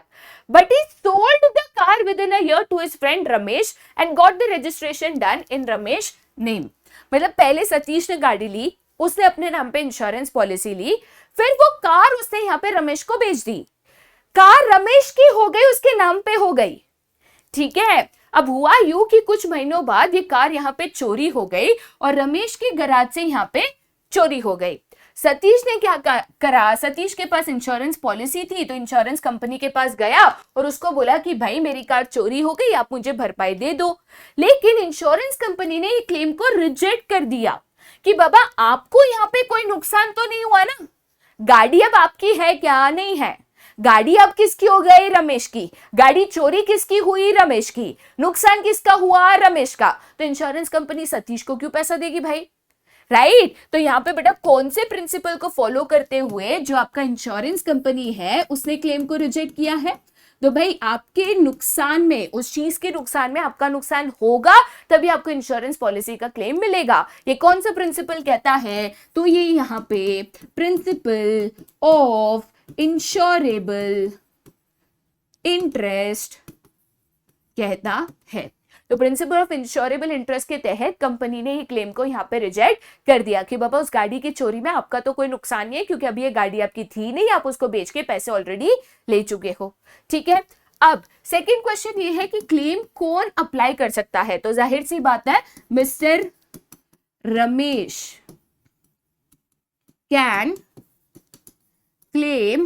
but he sold the car within a year to his friend Ramesh and got the registration done in Ramesh name. मतलब पहले सतीश ने गाड़ी ली, उसने अपने नाम पे इंश्योरेंस पॉलिसी ली, फिर वो कार उसने यहाँ पे रमेश को बेच दी, कार रमेश की हो गई, उसके नाम पे हो गई। ठीक है, अब हुआ यूं कि कुछ महीनों बाद ये कार यहाँ पे चोरी हो गई और रमेश के गैराज से यहाँ पे चोरी हो गई। सतीश ने क्या करा? सतीश के पास इंश्योरेंस पॉलिसी थी तो इंश्योरेंस कंपनी के पास गया और उसको बोला कि भाई मेरी कार चोरी हो गई, आप मुझे भरपाई दे दो। लेकिन इंश्योरेंस कंपनी ने ये क्लेम को रिजेक्ट कर दिया कि बाबा आपको यहाँ पे कोई नुकसान तो नहीं हुआ ना, गाड़ी अब आपकी है क्या? नहीं है। गाड़ी अब किसकी हो गई? रमेश की। गाड़ी चोरी किसकी हुई? रमेश की। नुकसान किसका हुआ? रमेश का। तो इंश्योरेंस कंपनी सतीश को क्यों पैसा देगी भाई? राइट तो यहां पे बेटा कौन से प्रिंसिपल को फॉलो करते हुए जो आपका इंश्योरेंस कंपनी है उसने क्लेम को रिजेक्ट किया है? तो भाई आपके नुकसान में, उस चीज के नुकसान में आपका नुकसान होगा तभी आपको इंश्योरेंस पॉलिसी का क्लेम मिलेगा। ये कौन सा प्रिंसिपल कहता है? तो ये यहां पे प्रिंसिपल ऑफ इंश्योरेबल इंटरेस्ट कहता है। तो प्रिंसिपल ऑफ इंश्योरेबल इंटरेस्ट के तहत कंपनी ने ही क्लेम को यहाँ पे रिजेक्ट कर दिया कि बाबा उस गाड़ी की चोरी में आपका तो कोई नुकसान नहीं है क्योंकि अभी ये गाड़ी आपकी थी नहीं, आप उसको बेच के पैसे ऑलरेडी ले चुके हो। ठीक है, अब सेकंड क्वेश्चन ये है कि क्लेम कौन अप्लाई कर सकता है? तो जाहिर सी बात है mister Ramesh can claim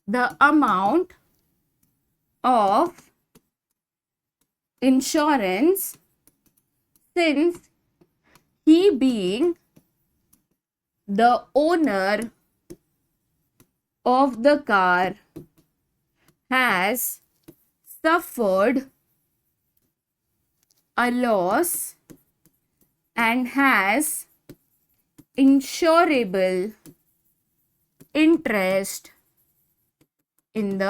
the amount of insurance since he being the owner of the car has suffered a loss and has insurable interest in the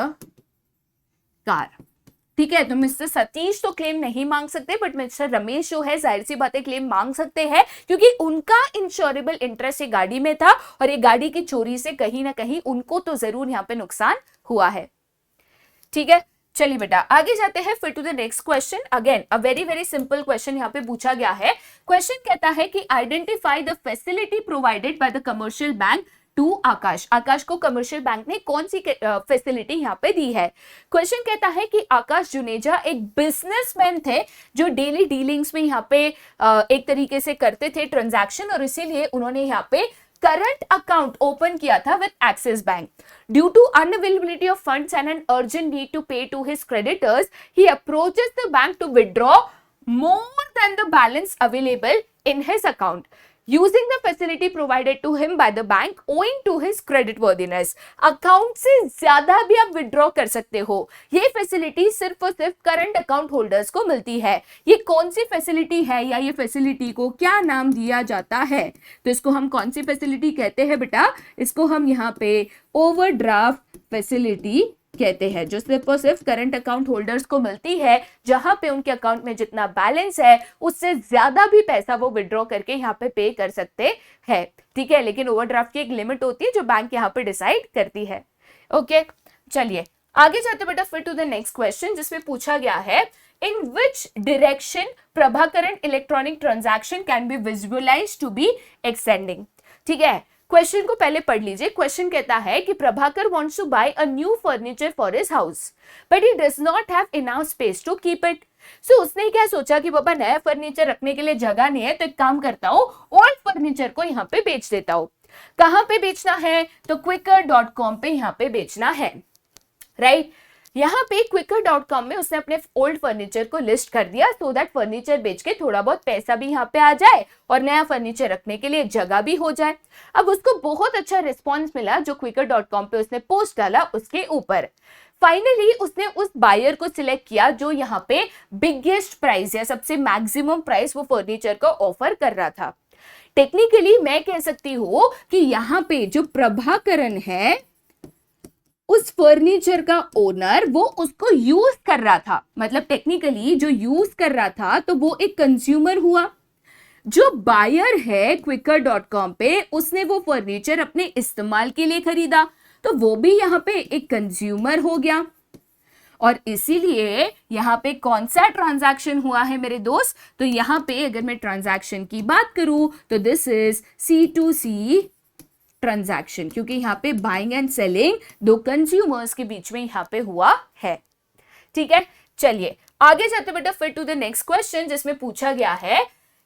car. ठीक है, तो मिस्टर सतीश तो क्लेम नहीं मांग सकते बट मिस्टर रमेश जो है जाहिर सी बात है क्लेम मांग सकते हैं क्योंकि उनका इंश्योरेबल इंटरेस्ट ये गाड़ी में था और ये गाड़ी की चोरी से कहीं ना कहीं उनको तो जरूर यहाँ पे नुकसान हुआ है। ठीक है, चलिए बेटा आगे जाते हैं फिर to the next question. Again a very very simple question यहाँ पे पूछा गया है। क्वेश्चन कहता है कि identify the facility provided by the commercial bank to Akash. Akash को कमर्शियल बैंक ने कौन सी फैसिलिटी यहाँ पे दी है? क्वेश्चन कहता है कि आकाश जुनेजा एक बिजनेसमैन थे जो डेली डीलिंग्स में यहाँ पे एक तरीके से करते थे ट्रांजैक्शन और इसीलिए उन्होंने यहाँ पे करंट अकाउंट ओपन किया था with Axis bank. Due to unavailability of funds and an urgent need to pay to his creditors he approaches the bank to withdraw more than the balance available in his account using the facility provided to him by the bank owing to his credit worthiness। Account से ज्यादा भी आप withdraw कर सकते हो। ये facility सिर्फ और सिर्फ करंट अकाउंट होल्डर्स को मिलती है। ये कौन सी फैसिलिटी है या ये फैसिलिटी को क्या नाम दिया जाता है? तो इसको हम कौन सी फैसिलिटी कहते हैं बेटा? इसको हम यहाँ पे ओवरड्राफ्ट फैसिलिटी कहते हैं, जो सिर्फ और सिर्फ करंट अकाउंट होल्डर्स को मिलती है, जहां पे उनके अकाउंट में जितना बैलेंस है उससे ज्यादा भी पैसा वो विड्रॉ करके यहाँ पे कर सकते हैं। ठीक है, लेकिन ओवरड्राफ्ट की एक लिमिट होती है जो बैंक यहाँ पे डिसाइड करती है। ओके, चलिए आगे जाते बेटा फिर टू द नेक्स्ट क्वेश्चन जिसमें पूछा गया है in which direction Prabhakaran electronic transaction can be visualised to be extending. ठीक है, क्वेश्चन को पहले पढ़ लीजिए। क्वेश्चन कहता है कि Prabhakar wants to buy a new furniture for his house but he does not have enough space to keep it. So उसने क्या सोचा कि बाबा नया फर्नीचर रखने के लिए जगह नहीं है, तो एक काम करता हूं, ओल्ड फर्नीचर को यहाँ पे बेच देता हूं। कहां पे बेचना है? तो Quikr.com पे यहाँ पे बेचना है, राइट। यहाँ पे Quikr.com में उसने अपने ओल्ड फर्नीचर को लिस्ट कर दिया सो दैट फर्नीचर बेच के थोड़ा बहुत पैसा भी यहाँ पे आ जाए और नया फर्नीचर रखने के लिए जगह भी हो जाए। अब उसको बहुत अच्छा रिस्पॉन्स मिला जो Quikr.com पे उसने पोस्ट डाला उसके ऊपर। फाइनली उसने उस बायर को सिलेक्ट किया जो यहाँ पे बिगेस्ट प्राइस या सबसे मैक्सिमम प्राइस वो फर्नीचर को ऑफर कर रहा था। टेक्निकली मैं कह सकती हूँ कि यहाँ पे जो प्रभाकरण है उस फर्नीचर का ओनर वो उसको यूज कर रहा था, मतलब टेक्निकली जो यूज कर रहा था तो वो एक कंज्यूमर हुआ। जो बायर है Quikr.com पे उसने वो फर्नीचर अपने इस्तेमाल के लिए खरीदा, तो वो भी यहाँ पे एक कंज्यूमर हो गया। और इसीलिए यहाँ पे कौन सा ट्रांजैक्शन हुआ है मेरे दोस्त? तो यहाँ पे अगर मैं ट्रांजैक्शन की बात करूं तो दिस इज C2C ट्रांजैक्शन, क्योंकि यहाँ पे बाइंग एंड सेलिंग दो कंज्यूमर्स के बीच में यहाँ पे हुआ है। ठीक है, चलिए आगे जाते बेटा फिर टू द नेक्स्ट क्वेश्चन जिसमें पूछा गया है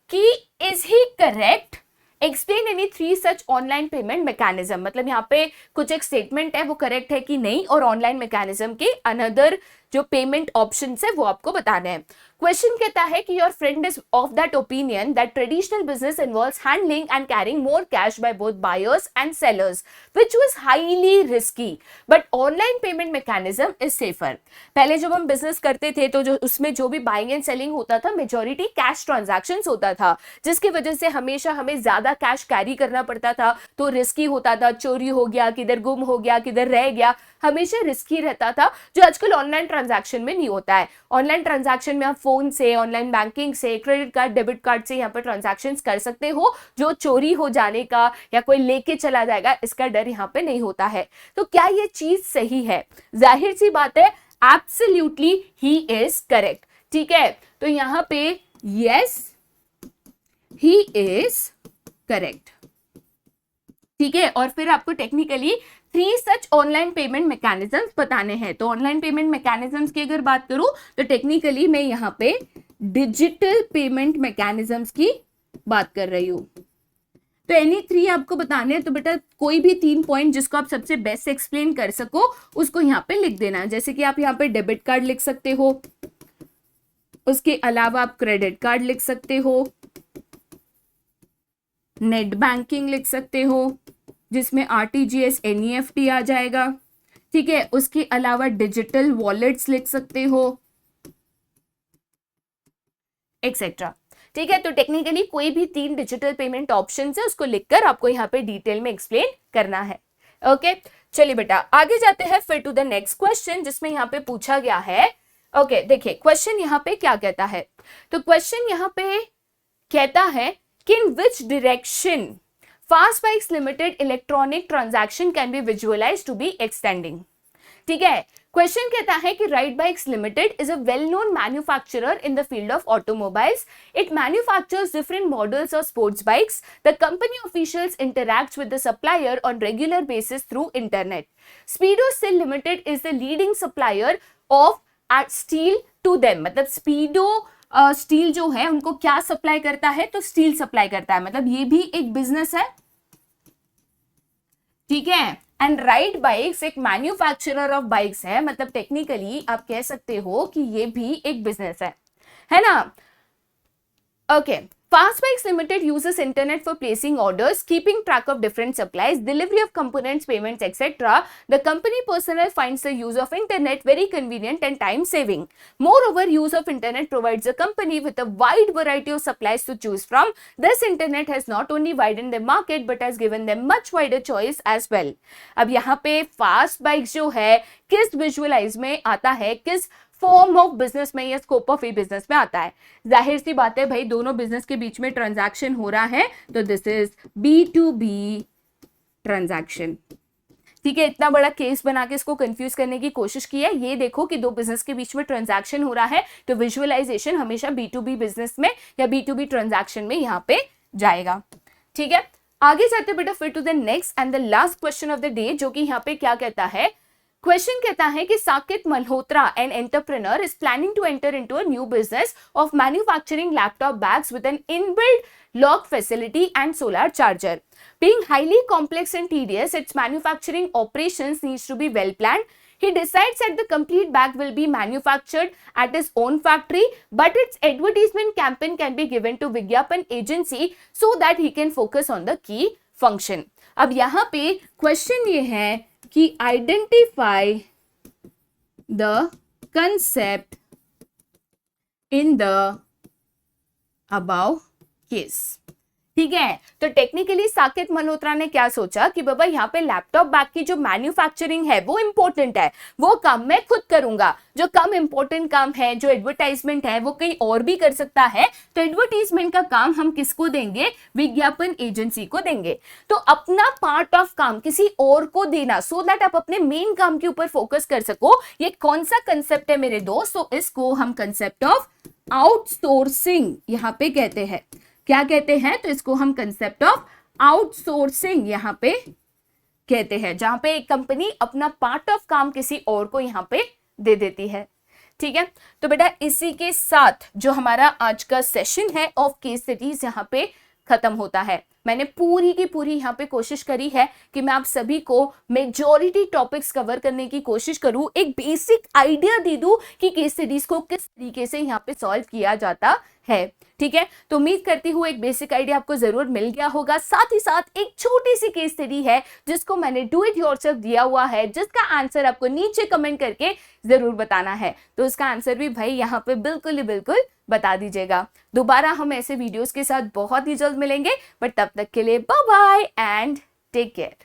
कि is he correct explain any 3 such online payment mechanism. मतलब यहाँ पे कुछ एक स्टेटमेंट है वो करेक्ट है कि नहीं, और ऑनलाइन मैकेनिज्म के अनदर जो पेमेंट ऑप्शंस है वो आपको बताने हैं। क्वेश्चन कहता है कि your friend is of that opinion that traditional business involves handling and carrying more cash by both buyers and sellers which was highly risky but online payment mechanism is safer. पहले जब हम business करते थे तो जो उसमें जो भी बाइंग एंड सेलिंग होता था मेजॉरिटी कैश ट्रांजैक्शंस होता था, जिसकी वजह से हमेशा हमें ज्यादा कैश कैरी करना पड़ता था, तो रिस्की होता था, चोरी हो गया, किधर गुम हो गया, किधर रह गया, हमेशा रिस्की रहता था, जो आजकल ऑनलाइन ट्रांजैक्शन में नहीं होता है। ऑनलाइन ट्रांजैक्शन में आप फोन से, ऑनलाइन बैंकिंग से, क्रेडिट कार्ड, डेबिट कार्ड से यहाँ पर ट्रांजैक्शंस कर सकते हो, जो चोरी हो जाने का या कोई लेके चला जाएगा इसका डर यहाँ पे नहीं होता है। तो क्या ये चीज सही है? जाहिर सी बात है, एब्सोल्युटली ही इज करेक्ट। ठीक है, तो यहाँ पे यस ही इज करेक्ट। ठीक है, और फिर आपको टेक्निकली 3 सच ऑनलाइन पेमेंट मैकेनिज्म्स बताने हैं। तो ऑनलाइन पेमेंट मैकेनिज्म्स की अगर बात करूं तो टेक्निकली मैं यहाँ पे डिजिटल पेमेंट मैकेनिज्म्स की बात कर रही हूं। तो एनी 3 आपको बताने हैं, तो बेटा कोई भी 3 पॉइंट जिसको आप सबसे बेस्ट एक्सप्लेन कर सको उसको यहाँ पे लिख देना। जैसे कि आप यहाँ पे डेबिट कार्ड लिख सकते हो, उसके अलावा आप क्रेडिट कार्ड लिख सकते हो, नेट बैंकिंग लिख सकते हो जिसमें RTGS NEFT आ जाएगा। ठीक है, उसके अलावा डिजिटल वॉलेट्स लिख सकते हो, एक्सेट्रा। ठीक है, तो टेक्निकली कोई भी 3 डिजिटल पेमेंट ऑप्शन है उसको लिखकर आपको यहाँ पे डिटेल में एक्सप्लेन करना है। ओके, चलिए बेटा आगे जाते हैं फिर टू द नेक्स्ट क्वेश्चन जिसमें यहाँ पे पूछा गया है। ओके, देखिए क्वेश्चन यहाँ पे क्या कहता है। तो क्वेश्चन यहाँ पे कहता है कि in which direction Fast Bikes Limited electronic transaction can be visualized to be extending। ठीक है, क्वेश्चन कहता है कि Ride Bikes Limited is a well-known manufacturer in the field of automobiles. It manufactures different models of sports bikes. The company officials interact with the supplier on regular basis through internet. Speedo Steel Limited is the leading supplier of steel to them। मतलब Speedo steel जो है उनको क्या supply करता है? तो steel supply करता है, मतलब ये भी एक बिजनेस है। ठीक है, एंड राइड बाइक्स एक मैन्युफैक्चरर ऑफ बाइक्स है, मतलब टेक्निकली आप कह सकते हो कि ये भी एक बिजनेस है ना। Okay, Fast Bikes Limited uses internet for placing orders, keeping track of different supplies, delivery of components, payments, etc. The company personnel finds the use of internet very convenient and time-saving. Moreover, use of internet provides the company with a wide variety of supplies to choose from. This internet has not only widened the market but has given them much wider choice as well. अब यहाँ पे Fast Bikes जो है किस visualise में आता है, किस फॉर्म ऑफ बिजनेस में या स्कोप ऑफ ई बिजनेस में आता है? जाहिर सी बात है भाई, दोनों बिजनेस के बीच में ट्रांजैक्शन हो रहा है, तो दिस इज B2B ट्रांजैक्शन। ठीक है, इतना बड़ा केस बना के इसको कंफ्यूज करने की कोशिश की है। ये देखो कि दो बिजनेस के बीच में ट्रांजैक्शन हो रहा है, तो विजुअलाइजेशन हमेशा B2B बिजनेस में या B2B ट्रांजैक्शन में यहाँ पे जाएगा। ठीक है, आगे जाते बेटा फिर to the next and the last question of the day, जो कि यहाँ पे क्या कहता है, क्वेश्चन कहता है कि Saket Malhotra an entrepreneur is planning to enter into a new business of manufacturing laptop bags with an inbuilt lock facility and solar charger. Being highly complex and tedious, its manufacturing operations needs to be well planned. He decides that the complete bag will be manufactured at his own factory, but its advertisement campaign can be given to Vigyapan agency so that he can focus on the key function. अब यहाँ पे question ये है कि identify the concept in the above case. ठीक है, तो technically Saket Malhotra ने क्या सोचा कि बाबा यहाँ पे लैपटॉप बैग की जो मैन्युफैक्चरिंग है वो इंपॉर्टेंट है, वो काम मैं खुद करूंगा. जो कम इंपॉर्टेंट काम है, जो एडवर्टाइजमेंट है, वो कहीं और भी कर सकता है, तो एडवर्टाइजमेंट का काम हम किसको देंगे, विज्ञापन एजेंसी को देंगे. तो अपना पार्ट ऑफ काम किसी और को देना, सो दैट आप अपने मेन काम के ऊपर फोकस कर सको. ये कौन सा कंसेप्ट है मेरे दोस्त, तो इसको हम कंसेप्ट ऑफ आउटसोर्सिंग यहाँ पे कहते हैं. क्या कहते हैं, तो इसको हम कंसेप्ट ऑफ आउटसोर्सिंग यहाँ पे कहते हैं, जहां पे एक कंपनी अपना पार्ट ऑफ काम किसी और को यहाँ पे दे देती है. ठीक है, तो बेटा इसी के साथ जो हमारा आज का सेशन है ऑफ केस स्टडीज यहाँ पे खत्म होता है. मैंने पूरी की पूरी यहाँ पे कोशिश करी है कि मैं आप सभी को मेजॉरिटी टॉपिक्स कवर करने की कोशिश करूं, एक बेसिक आइडिया दे दूं कि केस स्टडीज को किस तरीके से यहाँ पे सॉल्व किया जाता है. ठीक है, तो उम्मीद करती हूँ एक बेसिक आइडिया आपको जरूर मिल गया होगा. साथ ही साथ एक छोटी सी केस स्टडी है जिसको मैंने डू इट योरसेल्फ दिया हुआ है, जिसका आंसर आपको नीचे कमेंट करके जरूर बताना है. तो उसका आंसर भी भाई यहाँ पे बिल्कुल ही बिल्कुल बता दीजिएगा. दोबारा हम ऐसे वीडियोस के साथ बहुत ही जल्द मिलेंगे, बट तब तक के लिए bye bye and take care.